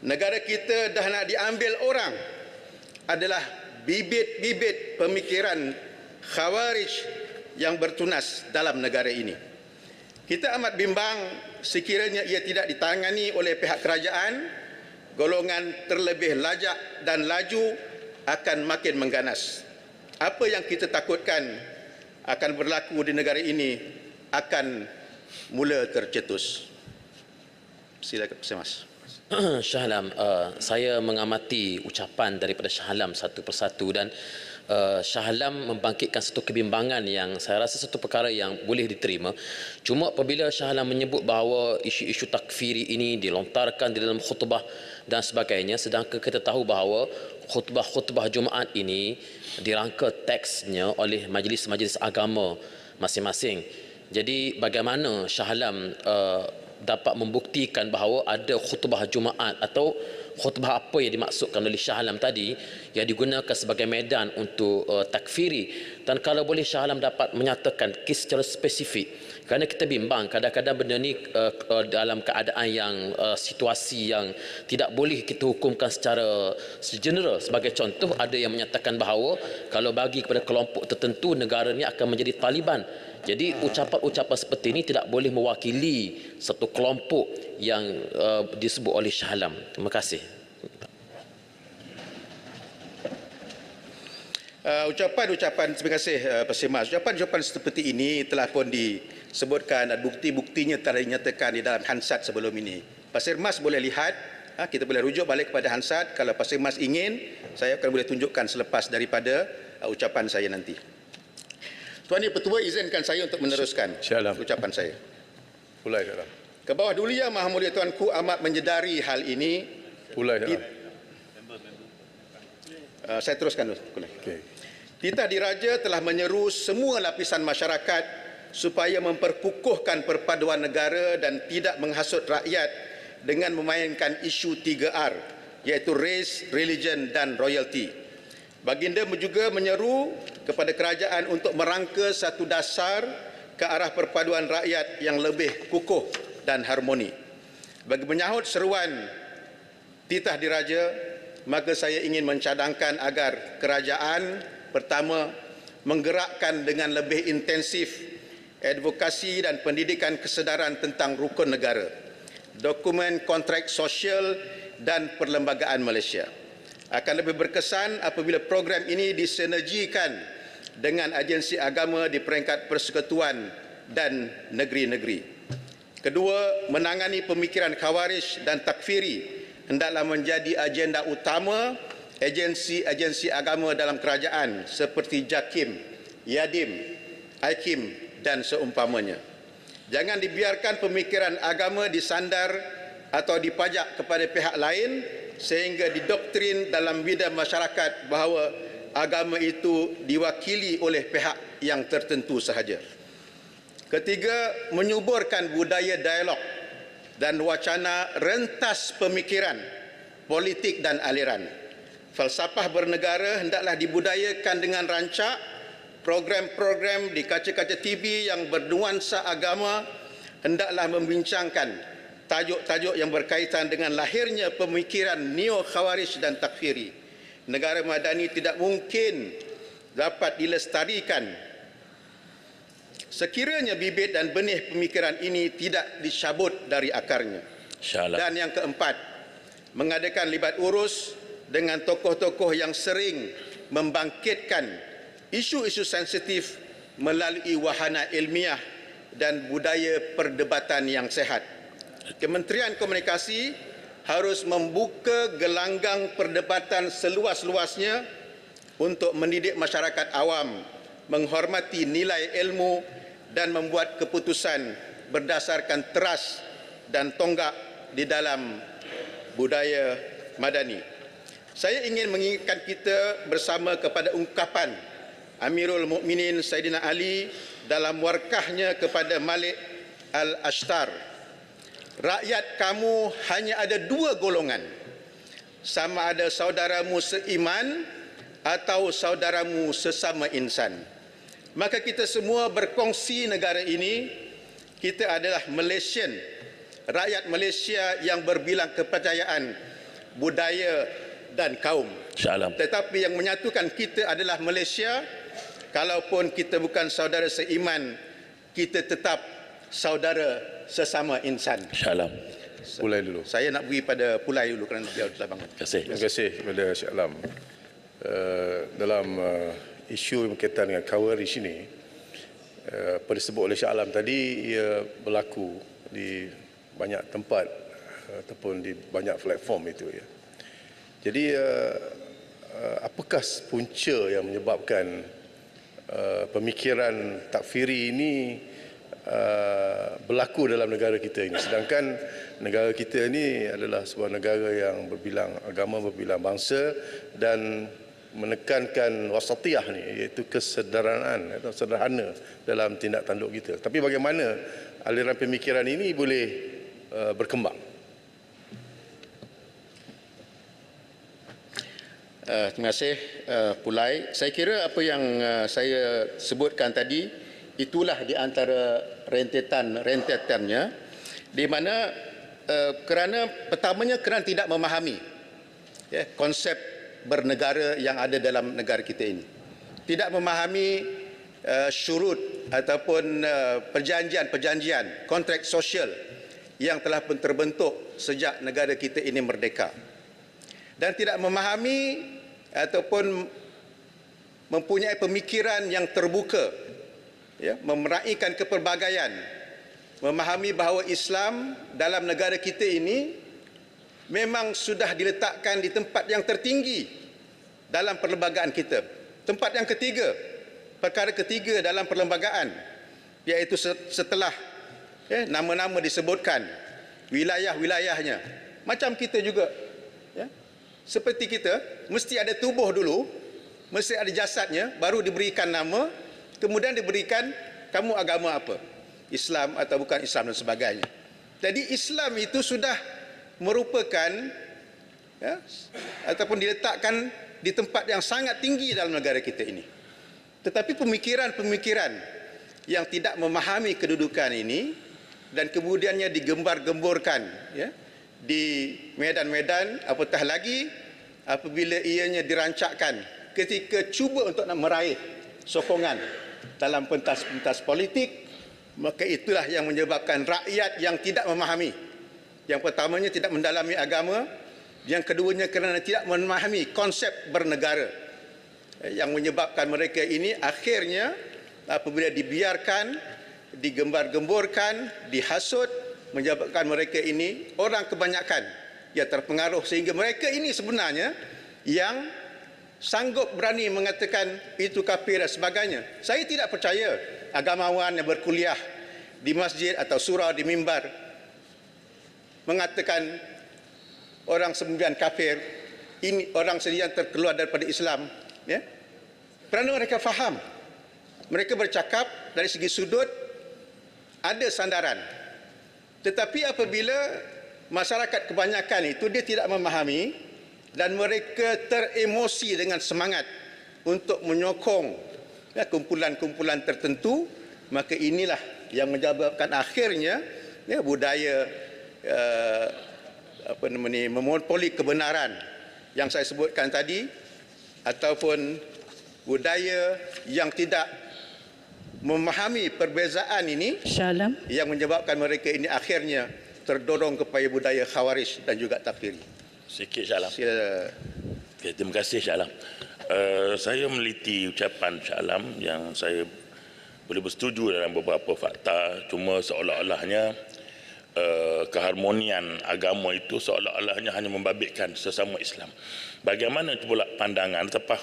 Negara kita dah nak diambil orang. Adalah bibit-bibit pemikiran khawarij yang bertunas dalam negara ini. Kita amat bimbang sekiranya ia tidak ditangani oleh pihak kerajaan, golongan terlebih lajak dan laju akan makin mengganas. Apa yang kita takutkan akan berlaku di negara ini akan mula tercetus. Silakan Mas. Shah Alam, saya mengamati ucapan daripada Shah Alam satu persatu, dan Shah Alam membangkitkan satu kebimbangan yang saya rasa satu perkara yang boleh diterima. Cuma apabila Shah Alam menyebut bahawa isu-isu takfiri ini dilontarkan di dalam khutbah dan sebagainya, sedangkan kita tahu bahawa khutbah-khutbah Jumaat ini dirangka teksnya oleh majlis-majlis agama masing-masing. Jadi bagaimana Shah Alam dapat membuktikan bahawa ada khutbah Jumaat atau khutbah apa yang dimaksudkan oleh Shah Alam tadi yang digunakan sebagai medan untuk takfiri? Dan kalau boleh Shah Alam dapat menyatakan kes secara spesifik, kerana kita bimbang kadang-kadang benda ni dalam keadaan yang situasi yang tidak boleh kita hukumkan secara general. Sebagai contoh, ada yang menyatakan bahawa kalau bagi kepada kelompok tertentu, negara ni akan menjadi Taliban. Jadi ucapan-ucapan seperti ini tidak boleh mewakili satu kelompok yang disebut oleh Shah Alam. Terima kasih. Ucapan-ucapan, terima kasih Pasir Mas. Ucapan-ucapan seperti ini telah pun disebutkan dan bukti-buktinya telah dinyatakan di dalam Hansard sebelum ini. Pasir Mas boleh lihat, kita boleh rujuk balik kepada Hansard. Kalau Pasir Mas ingin, saya akan boleh tunjukkan selepas daripada ucapan saya nanti. Tuan Yang Pertua, izinkan saya untuk meneruskan ucapan saya. Mulai sekarang. Ke bawah Dulia Maha Mulia Tuanku amat menyedari hal ini. Mulai sekarang. Saya teruskan dulu. Okay. Titah Diraja telah menyeru semua lapisan masyarakat supaya memperkukuhkan perpaduan negara dan tidak menghasut rakyat dengan memainkan isu 3R, iaitu race, religion dan royalty. Baginda juga menyeru kepada kerajaan untuk merangka satu dasar ke arah perpaduan rakyat yang lebih kukuh dan harmoni. Bagi menyahut seruan Titah Diraja, maka saya ingin mencadangkan agar kerajaan pertama menggerakkan dengan lebih intensif advokasi dan pendidikan kesedaran tentang rukun negara, dokumen kontrak sosial dan perlembagaan Malaysia. Akan lebih berkesan apabila program ini disinergikan dengan agensi agama di peringkat persekutuan dan negeri-negeri. Kedua, menangani pemikiran khawarij dan takfiri hendaklah menjadi agenda utama agensi-agensi agama dalam kerajaan seperti JAKIM, YADIM, IKIM dan seumpamanya. Jangan dibiarkan pemikiran agama disandar atau dipajak kepada pihak lain sehingga didoktrin dalam bidang masyarakat bahawa agama itu diwakili oleh pihak yang tertentu sahaja. Ketiga, menyuburkan budaya dialog dan wacana rentas pemikiran, politik dan aliran. Falsafah bernegara hendaklah dibudayakan dengan rancak. Program-program di kaca-kaca TV yang bernuansa agama hendaklah membincangkan tajuk-tajuk yang berkaitan dengan lahirnya pemikiran neo-khawarij dan takfiri. Negara madani tidak mungkin dapat dilestarikan sekiranya bibit dan benih pemikiran ini tidak dicabut dari akarnya. Dan yang keempat, mengadakan libat urus dengan tokoh-tokoh yang sering membangkitkan isu-isu sensitif melalui wahana ilmiah dan budaya perdebatan yang sehat. Kementerian Komunikasi harus membuka gelanggang perdebatan seluas-luasnya untuk mendidik masyarakat awam menghormati nilai ilmu dan membuat keputusan berdasarkan teras dan tonggak di dalam budaya madani. Saya ingin mengingatkan kita bersama kepada ungkapan Amirul Mukminin Saidina Ali dalam warkahnya kepada Malik Al-Ashtar. Rakyat kamu hanya ada dua golongan, sama ada saudaramu seiman atau saudaramu sesama insan. Maka kita semua berkongsi negara ini, kita adalah Malaysian, rakyat Malaysia yang berbilang kepercayaan, budaya dan kaum. Tetapi yang menyatukan kita adalah Malaysia. Kalaupun kita bukan saudara seiman, kita tetap saudara sesama insan. Pulai dulu. Saya nak beri pada Pulai dulu kerana beliau telah bangun. Terima kasih kepada Syed Alam. Dalam isu yang berkaitan dengan Khawarij ini, pada disebut oleh Syed Alam tadi, ia berlaku di banyak tempat ataupun di banyak platform itu. Ya. Jadi, apakah punca yang menyebabkan pemikiran takfiri ini berlaku dalam negara kita ini, sedangkan negara kita ini adalah sebuah negara yang berbilang agama, berbilang bangsa dan menekankan wasatiyah ni, iaitu kesederhanaan atau sederhana dalam tindak tanduk kita. Tapi bagaimana aliran pemikiran ini boleh berkembang? Terima kasih Pulai. Saya kira apa yang saya sebutkan tadi itulah di antara rentetannya, di mana kerana pertamanya kerana tidak memahami konsep bernegara yang ada dalam negara kita ini, tidak memahami syurut ataupun perjanjian kontrak sosial yang telah pun terbentuk sejak negara kita ini merdeka, dan tidak memahami ataupun mempunyai pemikiran yang terbuka, memeraikan kepelbagaian, memahami bahawa Islam dalam negara kita ini memang sudah diletakkan di tempat yang tertinggi dalam perlembagaan kita. Tempat yang ketiga, perkara ketiga dalam perlembagaan, iaitu setelah nama-nama disebutkan, wilayah-wilayahnya. Macam kita juga, seperti kita, mesti ada tubuh dulu, mesti ada jasadnya, baru diberikan nama, kemudian diberikan kamu agama apa, Islam atau bukan Islam dan sebagainya. Jadi Islam itu sudah merupakan ataupun diletakkan di tempat yang sangat tinggi dalam negara kita ini. Tetapi pemikiran-pemikiran yang tidak memahami kedudukan ini dan kemudiannya digembar-gemborkan di medan-medan, apatah lagi apabila ianya dirancakkan ketika cuba untuk nak meraih sokongan dalam pentas-pentas politik, maka itulah yang menyebabkan rakyat yang tidak memahami. Yang pertamanya tidak mendalami agama, yang keduanya kerana tidak memahami konsep bernegara, yang menyebabkan mereka ini akhirnya apabila dibiarkan, digembar-gemborkan, dihasut, menyebabkan mereka ini orang kebanyakan yang terpengaruh, sehingga mereka ini sebenarnya yang sanggup berani mengatakan itu kafir dan sebagainya. Saya tidak percaya agamawan yang berkuliah di masjid atau surau di mimbar mengatakan orang sembilan kafir, ini orang sembilan terkeluar daripada Islam, kerana mereka faham, mereka bercakap dari segi sudut ada sandaran. Tetapi apabila masyarakat kebanyakan itu dia tidak memahami dan mereka teremosi dengan semangat untuk menyokong kumpulan-kumpulan tertentu, maka inilah yang menyebabkan akhirnya budaya memonopoli kebenaran yang saya sebutkan tadi, ataupun budaya yang tidak memahami perbezaan ini yang menyebabkan mereka ini akhirnya terdorong kepada budaya khawarij dan juga takfiri. Sikit Shah Alam. Okay, terima kasih Shah Alam. Saya meliti ucapan Shah Alam yang saya boleh bersetuju dalam beberapa fakta, cuma seolah-olahnya keharmonian agama itu seolah-olahnya hanya membabitkan sesama Islam. Bagaimana pula pandangan apakah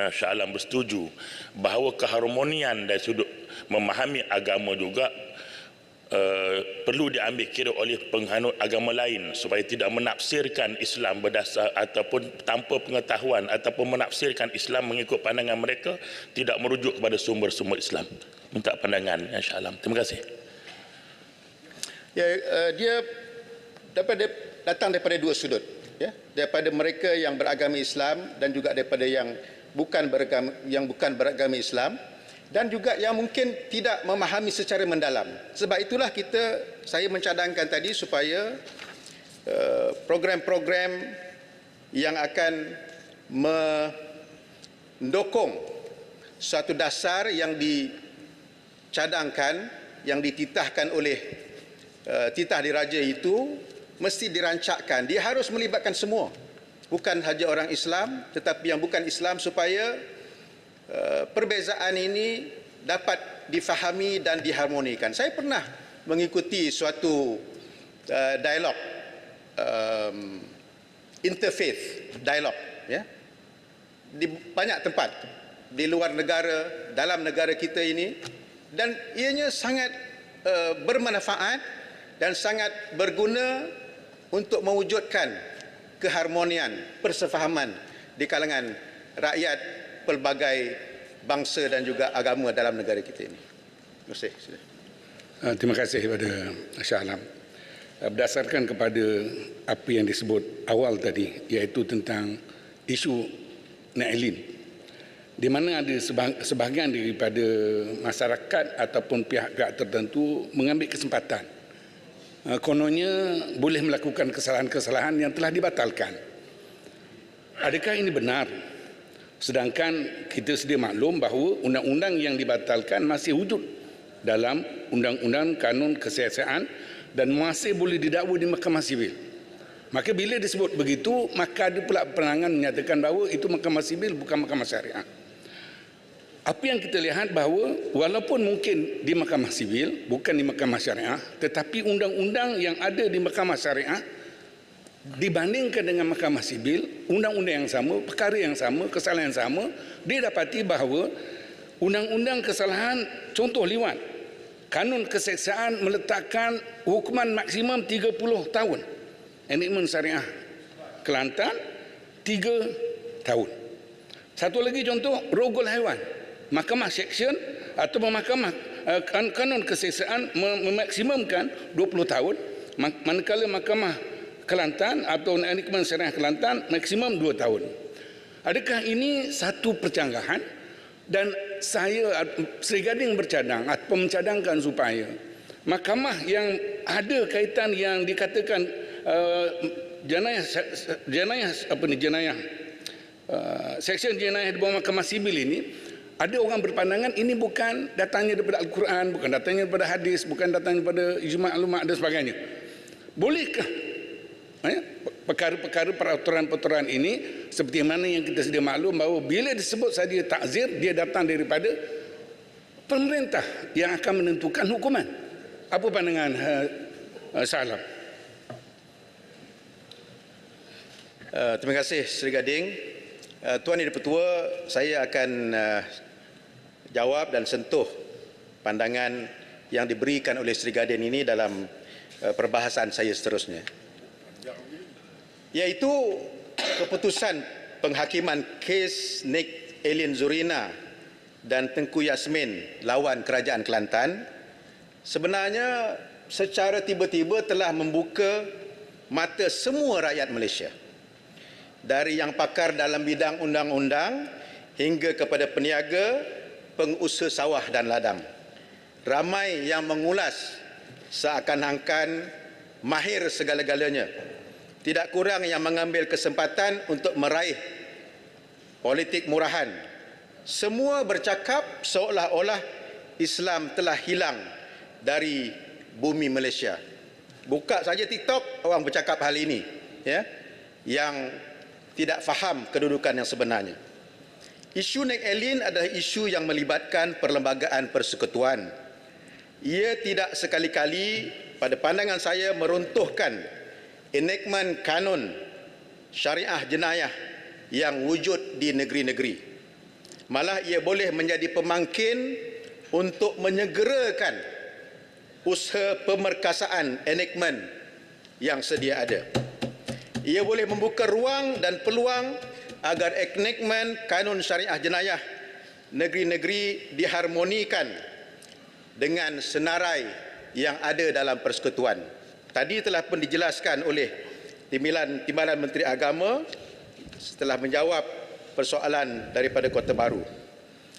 Shah Alam bersetuju bahawa keharmonian dari sudut memahami agama juga perlu diambil kira oleh penghanut agama lain supaya tidak menafsirkan Islam berdasar ataupun tanpa pengetahuan ataupun menafsirkan Islam mengikut pandangan mereka, tidak merujuk kepada sumber-sumber Islam. Minta pandangan Shah Alam. Terima kasih. Ya, dia datang daripada dua sudut, ya, daripada mereka yang beragama Islam dan juga daripada yang bukan beragama Islam, dan juga yang mungkin tidak memahami secara mendalam. Sebab itulah saya mencadangkan tadi supaya program-program yang akan mendukung suatu dasar yang dicadangkan, yang dititahkan oleh titah diraja itu mesti dirancangkan. Dia harus melibatkan semua, bukan sahaja orang Islam tetapi yang bukan Islam, supaya perbezaan ini dapat difahami dan diharmonikan. Saya pernah mengikuti suatu dialog, interfaith dialog, ya, di banyak tempat di luar negara, dalam negara kita ini, dan ianya sangat bermanfaat dan sangat berguna untuk mewujudkan keharmonian, persefahaman di kalangan rakyat pelbagai bangsa dan juga agama dalam negara kita ini. Terima kasih. Terima kasih kepada Shah Alam. Berdasarkan kepada apa yang disebut awal tadi, iaitu tentang isu Nailin, di mana ada sebahagian daripada masyarakat ataupun pihak-pihak tertentu mengambil kesempatan kononnya boleh melakukan kesalahan-kesalahan yang telah dibatalkan. Adakah ini benar? Sedangkan kita sedia maklum bahawa undang-undang yang dibatalkan masih wujud dalam undang-undang kanun kesiasaan dan masih boleh didakwa di Mahkamah Sivil. Maka bila disebut begitu, maka ada pula penerangan menyatakan bahawa itu Mahkamah Sivil bukan Mahkamah Syariah. Apa yang kita lihat bahawa walaupun mungkin di Mahkamah Sivil, bukan di Mahkamah Syariah, tetapi undang-undang yang ada di Mahkamah Syariah dibandingkan dengan Mahkamah Sivil, undang-undang yang sama, perkara yang sama, kesalahan yang sama, didapati bahawa undang-undang kesalahan, contoh liwat, kanun keseksaan meletakkan hukuman maksimum 30 tahun. Enakmen Syariah Kelantan 3 tahun. Satu lagi contoh, rogol haiwan. Mahkamah seksyen atau mahkamah kanun keseksaan memaksimumkan 20 tahun, manakala Mahkamah Kelantan atau Enakmen Syariah Kelantan maksimum 2 tahun. Adakah ini satu percanggahan? Dan saya Sri Gading bercadang atau mencadangkan supaya mahkamah yang ada kaitan yang dikatakan seksyen jenayah di bawah Mahkamah Sivil ini, ada orang berpandangan ini bukan datangnya daripada Al-Quran, bukan datangnya daripada hadis, bukan datangnya daripada ijma' ulama' dan sebagainya. Bolehkah perkara-perkara peraturan-peraturan ini seperti mana yang kita sedia maklum bahawa bila disebut saja takzir, dia datang daripada pemerintah yang akan menentukan hukuman. Apa pandangan Shah Alam? Terima kasih Sri Gading. Tuan Yang Dipertua, saya akan jawab dan sentuh pandangan yang diberikan oleh Sri Gading ini dalam perbahasan saya seterusnya, iaitu keputusan penghakiman kes Nik Elin Zurina dan Tengku Yasmin lawan Kerajaan Kelantan sebenarnya secara tiba-tiba telah membuka mata semua rakyat Malaysia, dari yang pakar dalam bidang undang-undang hingga kepada peniaga, pengusaha sawah dan ladang. Ramai yang mengulas seakan-akan mahir segala-galanya. Tidak kurang yang mengambil kesempatan untuk meraih politik murahan. Semua bercakap seolah-olah Islam telah hilang dari bumi Malaysia. Buka saja TikTok, orang bercakap hal ini, ya, yang tidak faham kedudukan yang sebenarnya. Isu Nek Elin adalah isu yang melibatkan perlembagaan persekutuan. Ia tidak sekali-kali pada pandangan saya meruntuhkan enactment kanun syariah jenayah yang wujud di negeri-negeri. Malah ia boleh menjadi pemangkin untuk menyegerakan usaha pemerkasaan enactment yang sedia ada. Ia boleh membuka ruang dan peluang agar enactment kanun syariah jenayah negeri-negeri diharmonikan dengan senarai yang ada dalam persekutuan. Tadi telah pun dijelaskan oleh Timbalan Menteri Agama setelah menjawab persoalan daripada Kota Baru.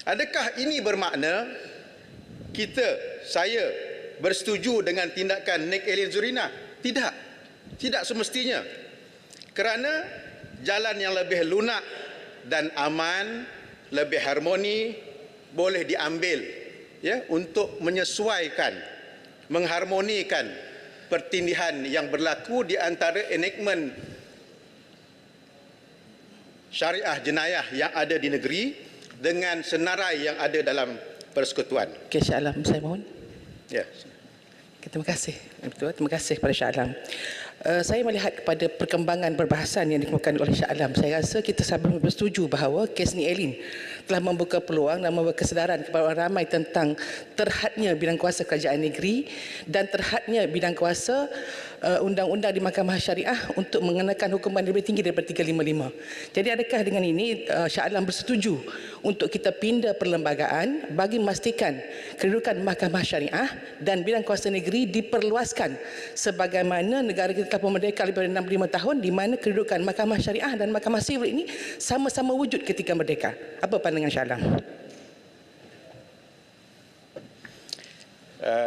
Adakah ini bermakna saya bersetuju dengan tindakan Nek Elin Zurina? Tidak. Tidak semestinya. Kerana jalan yang lebih lunak dan aman, lebih harmoni boleh diambil, ya, untuk menyesuaikan, mengharmonikan pertindihan yang berlaku di antara enactment syariah jenayah yang ada di negeri dengan senarai yang ada dalam persekutuan. Okey, Syah Alam, saya mohon. Ya. Terima kasih. Terima kasih kepada Syah Alam. Saya melihat kepada perkembangan perbahasan yang dikemukakan oleh Syah Alam. Saya rasa kita sama bersetuju bahawa kes Nek Elin telah membuka peluang dan membuka kesedaran kepada orang ramai tentang terhadnya bidang kuasa kerajaan negeri dan terhadnya bidang kuasa undang-undang di Mahkamah Syariah untuk mengenakan hukuman lebih tinggi daripada 355. Jadi adakah dengan ini Syah Alam bersetuju untuk kita pindah perlembagaan bagi memastikan kedudukan Mahkamah Syariah dan bidang kuasa negeri diperluaskan sebagaimana negara kita telah merdeka lebih dari 65 tahun di mana kedudukan Mahkamah Syariah dan Mahkamah Sivil ini sama-sama wujud ketika merdeka. Apa pandangan Syah Alam?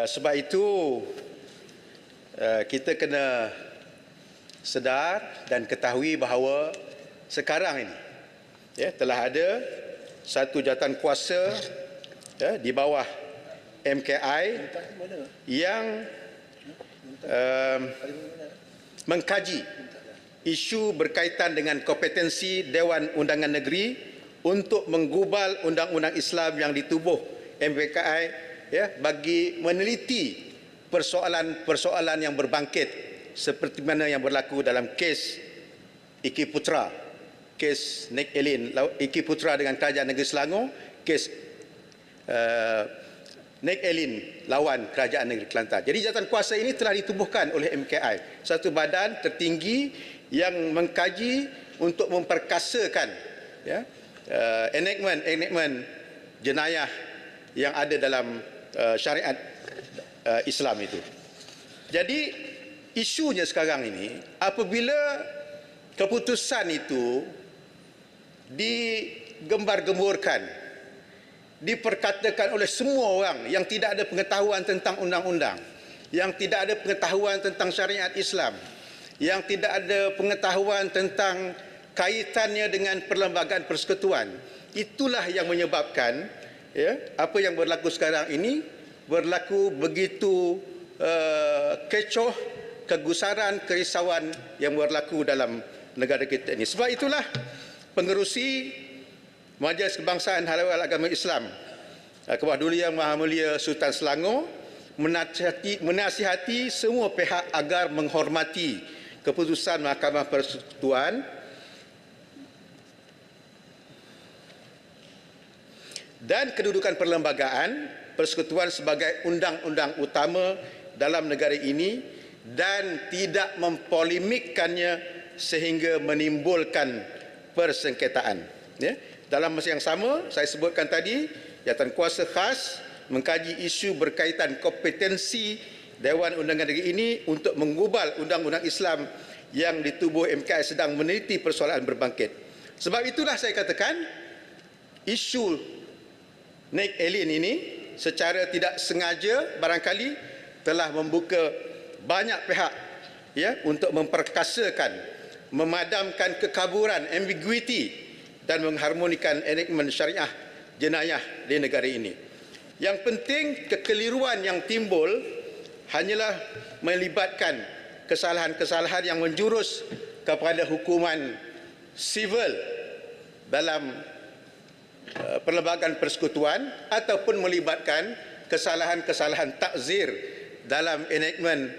Sebab itu kita kena sedar dan ketahui bahawa sekarang ini, ya, telah ada satu jawatan kuasa, ya, di bawah MKI yang mengkaji isu berkaitan dengan kompetensi Dewan Undangan Negeri untuk menggubal undang-undang Islam yang ditubuh MKI, ya, bagi meneliti persoalan-persoalan yang berbangkit seperti mana yang berlaku dalam kes Iki Putra, kes Nek Elin Iki Putra dengan Kerajaan Negeri Selangor, kes Nek Elin lawan Kerajaan Negeri Kelantan. Jadi jawatan kuasa ini telah ditubuhkan oleh MKI, satu badan tertinggi yang mengkaji untuk memperkasakan, ya, enactment jenayah yang ada dalam syariat Islam itu. Jadi isunya sekarang ini, apabila keputusan itu digembar-gemburkan, diperkatakan oleh semua orang yang tidak ada pengetahuan tentang undang-undang, yang tidak ada pengetahuan tentang syariat Islam, yang tidak ada pengetahuan tentang kaitannya dengan perlembagaan persekutuan, itulah yang menyebabkan, ya, apa yang berlaku sekarang ini berlaku begitu kecoh, kegusaran, kerisauan yang berlaku dalam negara kita ini. Sebab itulah pengerusi Majlis Kebangsaan Halal Agama Islam Kebawah Duli Yang Maha Mulia Sultan Selangor menasihati semua pihak agar menghormati keputusan Mahkamah Persekutuan dan kedudukan perlembagaan persekutuan sebagai undang-undang utama dalam negara ini dan tidak mempolemikkannya sehingga menimbulkan persengketaan. Ya. Dalam masa yang sama, saya sebutkan tadi, jawatan kuasa khas mengkaji isu berkaitan kompetensi Dewan Undangan Negeri ini untuk menggubal undang-undang Islam yang ditubuh MKI sedang meneliti persoalan berbangkit. Sebab itulah saya katakan isu Nek Elin ini secara tidak sengaja barangkali telah membuka banyak pihak untuk memperkasakan, memadamkan kekaburan, ambiguity dan mengharmonikan enactment syariah jenayah di negara ini. Yang penting kekeliruan yang timbul hanyalah melibatkan kesalahan-kesalahan yang menjurus kepada hukuman sivil dalam perlembagaan persekutuan ataupun melibatkan kesalahan-kesalahan takzir dalam enactment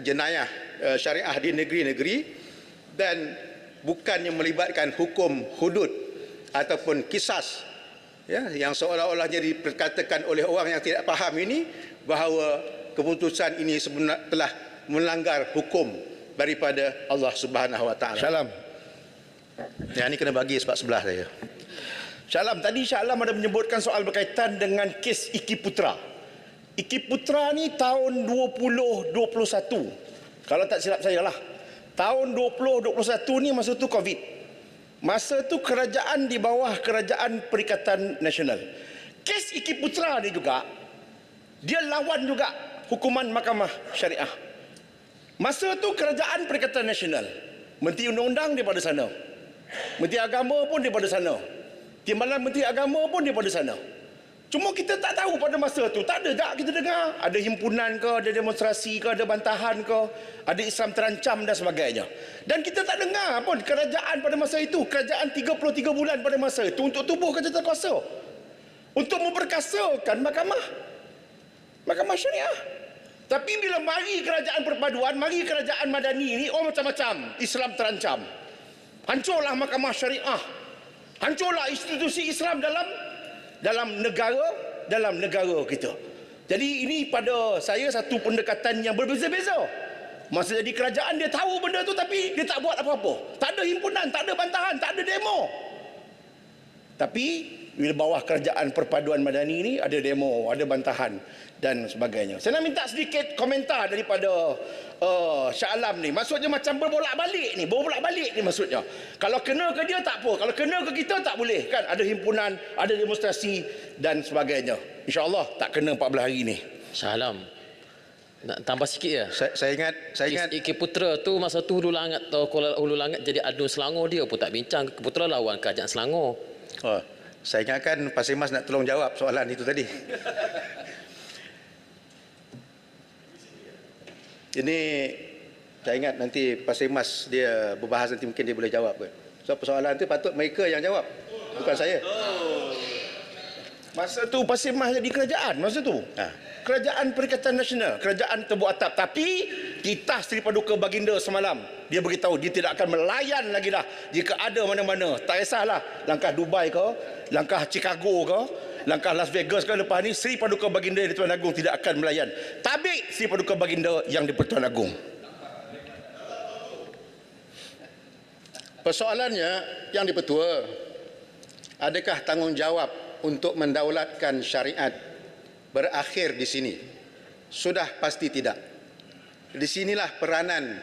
jenayah syariah di negeri-negeri dan bukannya melibatkan hukum hudud ataupun kisas yang seolah-olahnya diperkatakan oleh orang yang tidak faham ini bahawa keputusan ini sebenarnya telah melanggar hukum daripada Allah Subhanahu Wa Taala. Syalam. Ya, ini kena bagi sebab sebelah saya. Syalam, tadi Syalam ada menyebutkan soal berkaitan dengan kes Iki Putra. Iki Putra ni tahun 2021. Kalau tak silap saya lah. Tahun 2021 ni masa tu Covid. Masa tu kerajaan di bawah Kerajaan Perikatan Nasional. Kes Iki Putra ni juga, dia lawan juga hukuman Mahkamah Syariah. Masa tu Kerajaan Perikatan Nasional, Menteri Undang-Undang daripada sana, Menteri Agama pun daripada sana, Timbalan Menteri Agama pun daripada sana. Cuma kita tak tahu pada masa tu, tak ada tak kita dengar ada himpunan ke, ada demonstrasi ke, ada bantahan ke, ada Islam terancam dan sebagainya. Dan kita tak dengar pun kerajaan pada masa itu, kerajaan 33 bulan pada masa itu untuk tubuhkan jawatankuasa, untuk memperkasakan Mahkamah Syariah. Tapi bila mari kerajaan perpaduan, mari kerajaan madani ni, macam-macam Islam terancam. Hancurlah Mahkamah Syariah. Hancurlah institusi Islam dalam negara kita. Jadi ini pada saya satu pendekatan yang berbeza-beza. Masa jadi kerajaan dia tahu benda tu tapi dia tak buat apa-apa. Tak ada himpunan, tak ada bantahan, tak ada demo. Tapi bila bawah kerajaan perpaduan madani ini ada demo, ada bantahan dan sebagainya. Saya nak minta sedikit komentar daripada Shah Alam ni. Maksudnya macam berbolak-balik ni maksudnya. Kalau kena ke dia tak apa, kalau kena ke kita tak boleh kan? Ada himpunan, ada demonstrasi dan sebagainya. InsyaAllah tak kena 14 hari ni. Shah Alam, nak tambah sikit ya. Saya ingat Iki Putra tu masa tu Hulu Langat jadi adun Selangor, dia pun tak bincang Iki Putra lawan kerajaan Selangor. Saya ingatkan Pasir Mas nak tolong jawab soalan itu tadi. Ini saya ingat nanti Pasir Mas dia berbahas nanti mungkin dia boleh jawab ke. So persoalan itu patut mereka yang jawab, bukan saya. Masa tu Pasir Mas jadi kerajaan masa tu. Kerajaan Perikatan Nasional, kerajaan Tebu Atap. Tapi titah Seri Paduka Baginda semalam, dia beritahu dia tidak akan melayan lagi dah jika ada mana-mana. Tak kisahlah langkah Dubai ke, langkah Chicago ke, langkah Las Vegas ke, lepas ni Seri Paduka Baginda di Tuan Agong tidak akan melayan. Tabik Seri Paduka Baginda yang di Pertuan Agong. Persoalannya yang di-Pertua, adakah tanggungjawab untuk mendaulatkan syariat berakhir di sini? Sudah pasti tidak. Di sinilah peranan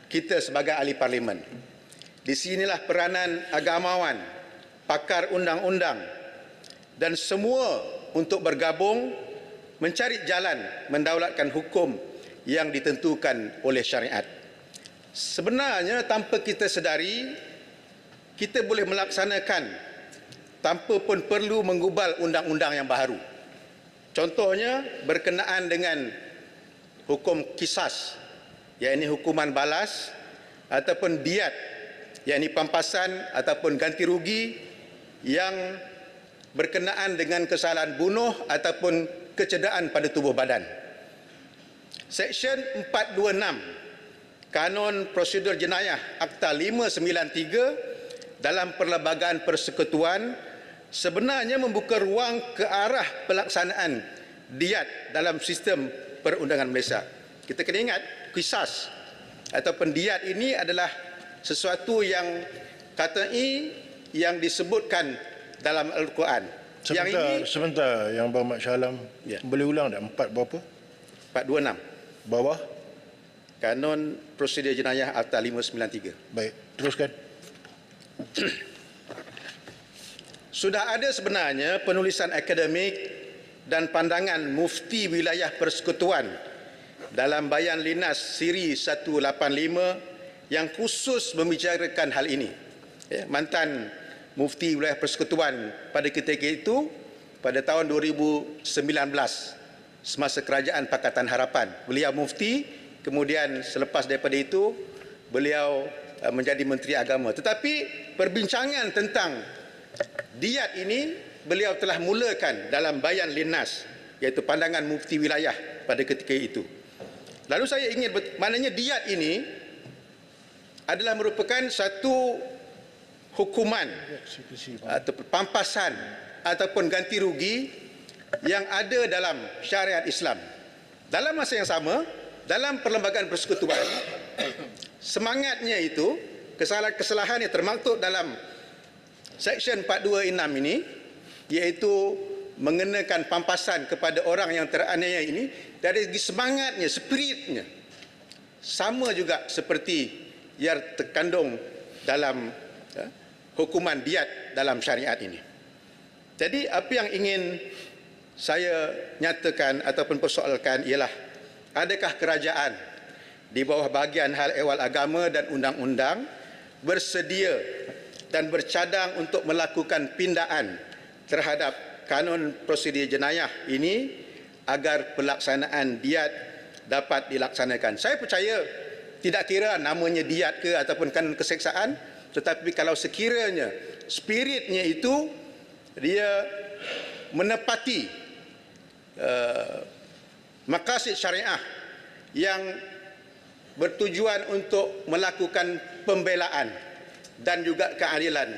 kita sebagai ahli parlimen. Di sinilah peranan agamawan, pakar undang-undang dan semua untuk bergabung mencari jalan mendaulatkan hukum yang ditentukan oleh syariat. Sebenarnya tanpa kita sedari, kita boleh melaksanakan tanpa pun perlu menggubal undang-undang yang baru. Contohnya berkenaan dengan hukum kisas, yakni hukuman balas, ataupun diat, yakni pampasan ataupun ganti rugi yang berkenaan dengan kesalahan bunuh ataupun kecederaan pada tubuh badan. Seksyen 426 Kanun Prosedur Jenayah Akta 593 dalam Perlembagaan Persekutuan sebenarnya membuka ruang ke arah pelaksanaan diat dalam sistem perundangan Malaysia. Kita kena ingat, kisas ataupun diat ini adalah sesuatu yang katanya yang disebutkan dalam Al-Quran. Sebentar, yang Berhormat Shah Alam, boleh ulang tak? 4 berapa? 426. Bawah? Kanun Prosedur Jenayah Akta 593. Baik, teruskan. Sudah ada sebenarnya penulisan akademik dan pandangan mufti wilayah persekutuan dalam Bayan Linas Siri 185 yang khusus membicarakan hal ini. Mantan Mufti Wilayah Persekutuan pada ketika itu pada tahun 2019 semasa kerajaan Pakatan Harapan. Beliau mufti, kemudian selepas daripada itu beliau menjadi Menteri Agama. Tetapi perbincangan tentang diat ini beliau telah mulakan dalam Bayan Linas, iaitu pandangan mufti wilayah pada ketika itu. Lalu saya ingin, maknanya diat ini adalah merupakan satu hukuman atau pampasan ataupun ganti rugi yang ada dalam syariat Islam. Dalam masa yang sama, dalam Perlembagaan Persekutuan, semangatnya itu, kesalahan yang termaktub dalam Seksyen 426 ini, iaitu mengenakan pampasan kepada orang yang teraniaya ini, dari segi semangatnya, spiritnya, sama juga seperti yang terkandung dalam hukuman diat dalam syariat ini. Jadi apa yang ingin saya nyatakan ataupun persoalkan ialah, adakah kerajaan di bawah bahagian hal ehwal agama dan undang-undang bersedia dan bercadang untuk melakukan pindaan terhadap kanun prosedur jenayah ini agar pelaksanaan diat dapat dilaksanakan. Saya percaya tidak kira namanya diat ke ataupun kanun keseksaan, tetapi kalau sekiranya spiritnya itu dia menepati maqasid syariah yang bertujuan untuk melakukan pembelaan dan juga keadilan,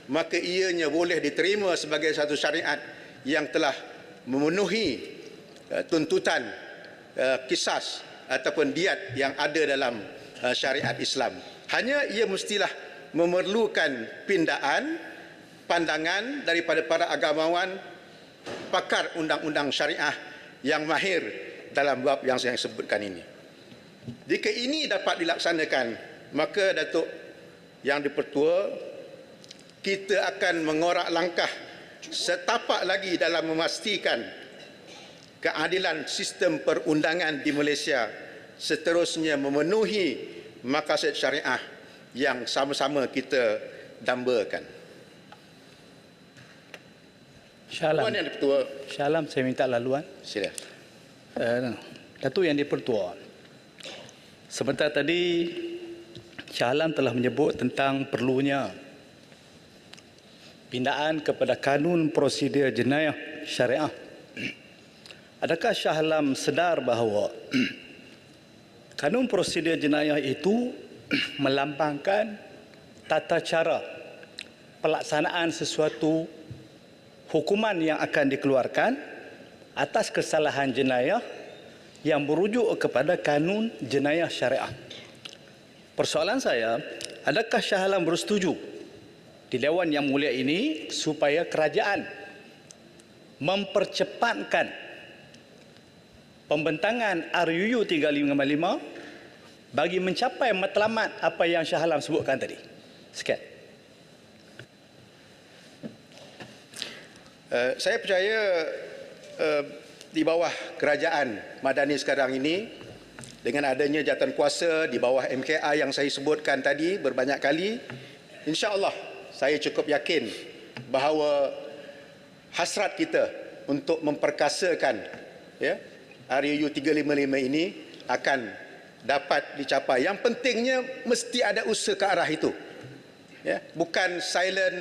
maka ianya boleh diterima sebagai satu syariat yang telah memenuhi tuntutan kisas ataupun diat yang ada dalam syariat Islam. Hanya ia mestilah memerlukan pindaan pandangan daripada para agamawan, pakar undang-undang syariah yang mahir dalam bab yang saya sebutkan ini. Jika ini dapat dilaksanakan, maka Datuk Yang di-Pertua, kita akan mengorak langkah setapak lagi dalam memastikan keadilan sistem perundangan di Malaysia seterusnya memenuhi maqasid syariah yang sama-sama kita dambakan. Syalam. Tuan Yang di-Pertua. Syalam, saya minta laluan. Sila. Datuk Yang di-Pertua, sebentar tadi Syalam telah menyebut tentang perlunya pindaan kepada kanun prosedur jenayah syariah. Adakah Syalam sedar bahawa kanun prosedur jenayah itu melambangkan tata cara pelaksanaan sesuatu hukuman yang akan dikeluarkan atas kesalahan jenayah yang merujuk kepada kanun jenayah syariah? Persoalan saya, adakah Shah Alam bersetuju di Dewan Yang Mulia ini supaya kerajaan mempercepatkan pembentangan RUU 3555 bagi mencapai matlamat apa yang Shah Alam sebutkan tadi? Sekian. Saya percaya di bawah kerajaan Madani sekarang ini, dengan adanya jawatan kuasa di bawah MKI yang saya sebutkan tadi berbanyak kali, insya-Allah saya cukup yakin bahawa hasrat kita untuk memperkasakan RUU 355 ini akan dapat dicapai. Yang pentingnya mesti ada usaha ke arah itu. Bukan silent,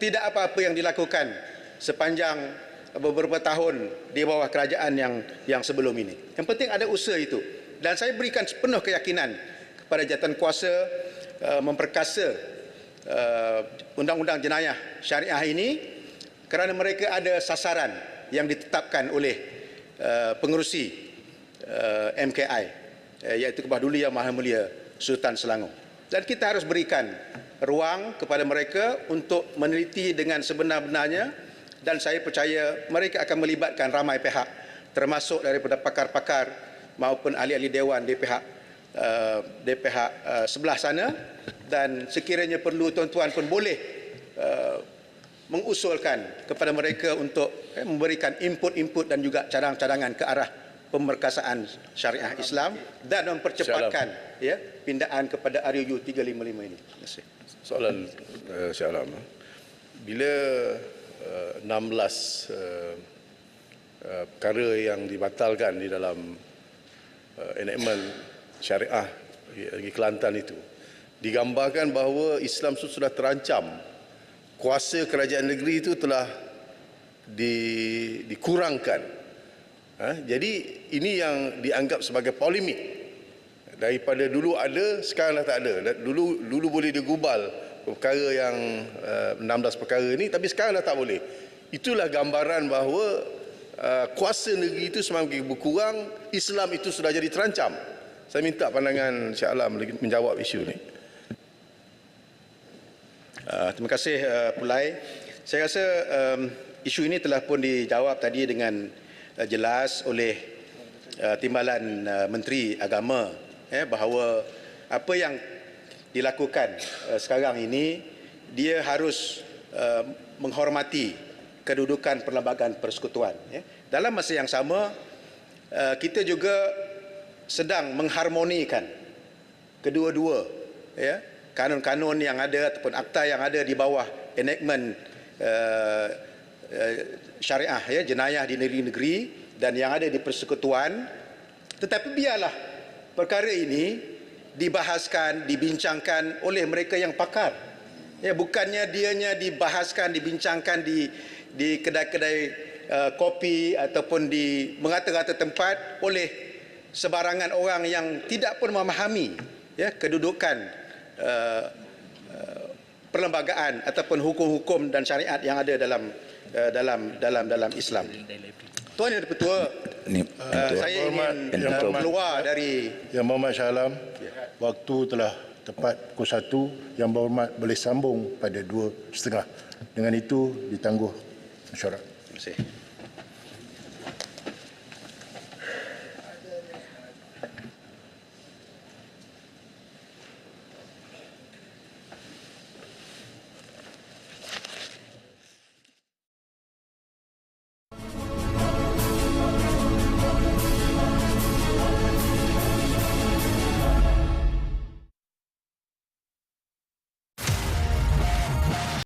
tidak apa-apa yang dilakukan sepanjang beberapa tahun di bawah kerajaan yang sebelum ini. Yang penting ada usaha itu. Dan saya berikan penuh keyakinan kepada jawatan kuasa memperkasa undang-undang jenayah syariah ini, kerana mereka ada sasaran yang ditetapkan oleh pengerusi MKI, iaitu Kebah Duli Yang Maha Mulia Sultan Selangor. Dan kita harus berikan ruang kepada mereka untuk meneliti dengan sebenar-benarnya, dan saya percaya mereka akan melibatkan ramai pihak, termasuk daripada pakar-pakar maupun ahli-ahli dewan di pihak sebelah sana. Dan sekiranya perlu, tuan-tuan pun boleh mengusulkan kepada mereka untuk memberikan input-input dan juga cadangan-cadangan ke arah pemerkasaan syariah Islam dan mempercepatkan pindaan kepada RUU 355 ini. Terima kasih. Soalan Syah Alam. Bila 16 perkara yang dibatalkan di dalam enactment syariah di Kelantan itu, digambarkan bahawa Islam itu sudah terancam, kuasa kerajaan negeri itu telah dikurangkan. Jadi ini yang dianggap sebagai polemik. Daripada dulu ada, sekarang dah tak ada. Dulu boleh digubal perkara yang 16 perkara ini, tapi sekarang dah tak boleh. Itulah gambaran bahawa kuasa negeri itu semakin berkurang, Islam itu sudah jadi terancam. Saya minta pandangan Syah Alam menjawab isu ini. Terima kasih Pulai. Saya rasa isu ini telah pun dijawab tadi dengan jelas oleh Timbalan Menteri Agama, bahawa apa yang dilakukan sekarang ini, dia harus menghormati kedudukan Perlembagaan Persekutuan. Dalam masa yang sama, kita juga sedang mengharmonikan kedua-dua kanun-kanun yang ada ataupun akta yang ada di bawah enactment syariah, jenayah di negeri-negeri dan yang ada di persekutuan. Tetapi biarlah perkara ini dibahaskan, dibincangkan oleh mereka yang pakar. Bukannya dianya dibahaskan, dibincangkan di kedai-kedai kopi ataupun di merata-rata tempat oleh sebarangan orang yang tidak pun memahami kedudukan perlembagaan ataupun hukum-hukum dan syariat yang ada dalam Islam. Tuan Yang Dipertua, saya ingin keluar dari Yang Berhormat Syah Alam, waktu telah tepat pukul 1. Yang Berhormat boleh sambung pada 2:30. Dengan itu ditangguh mesyuarat. Terima kasih.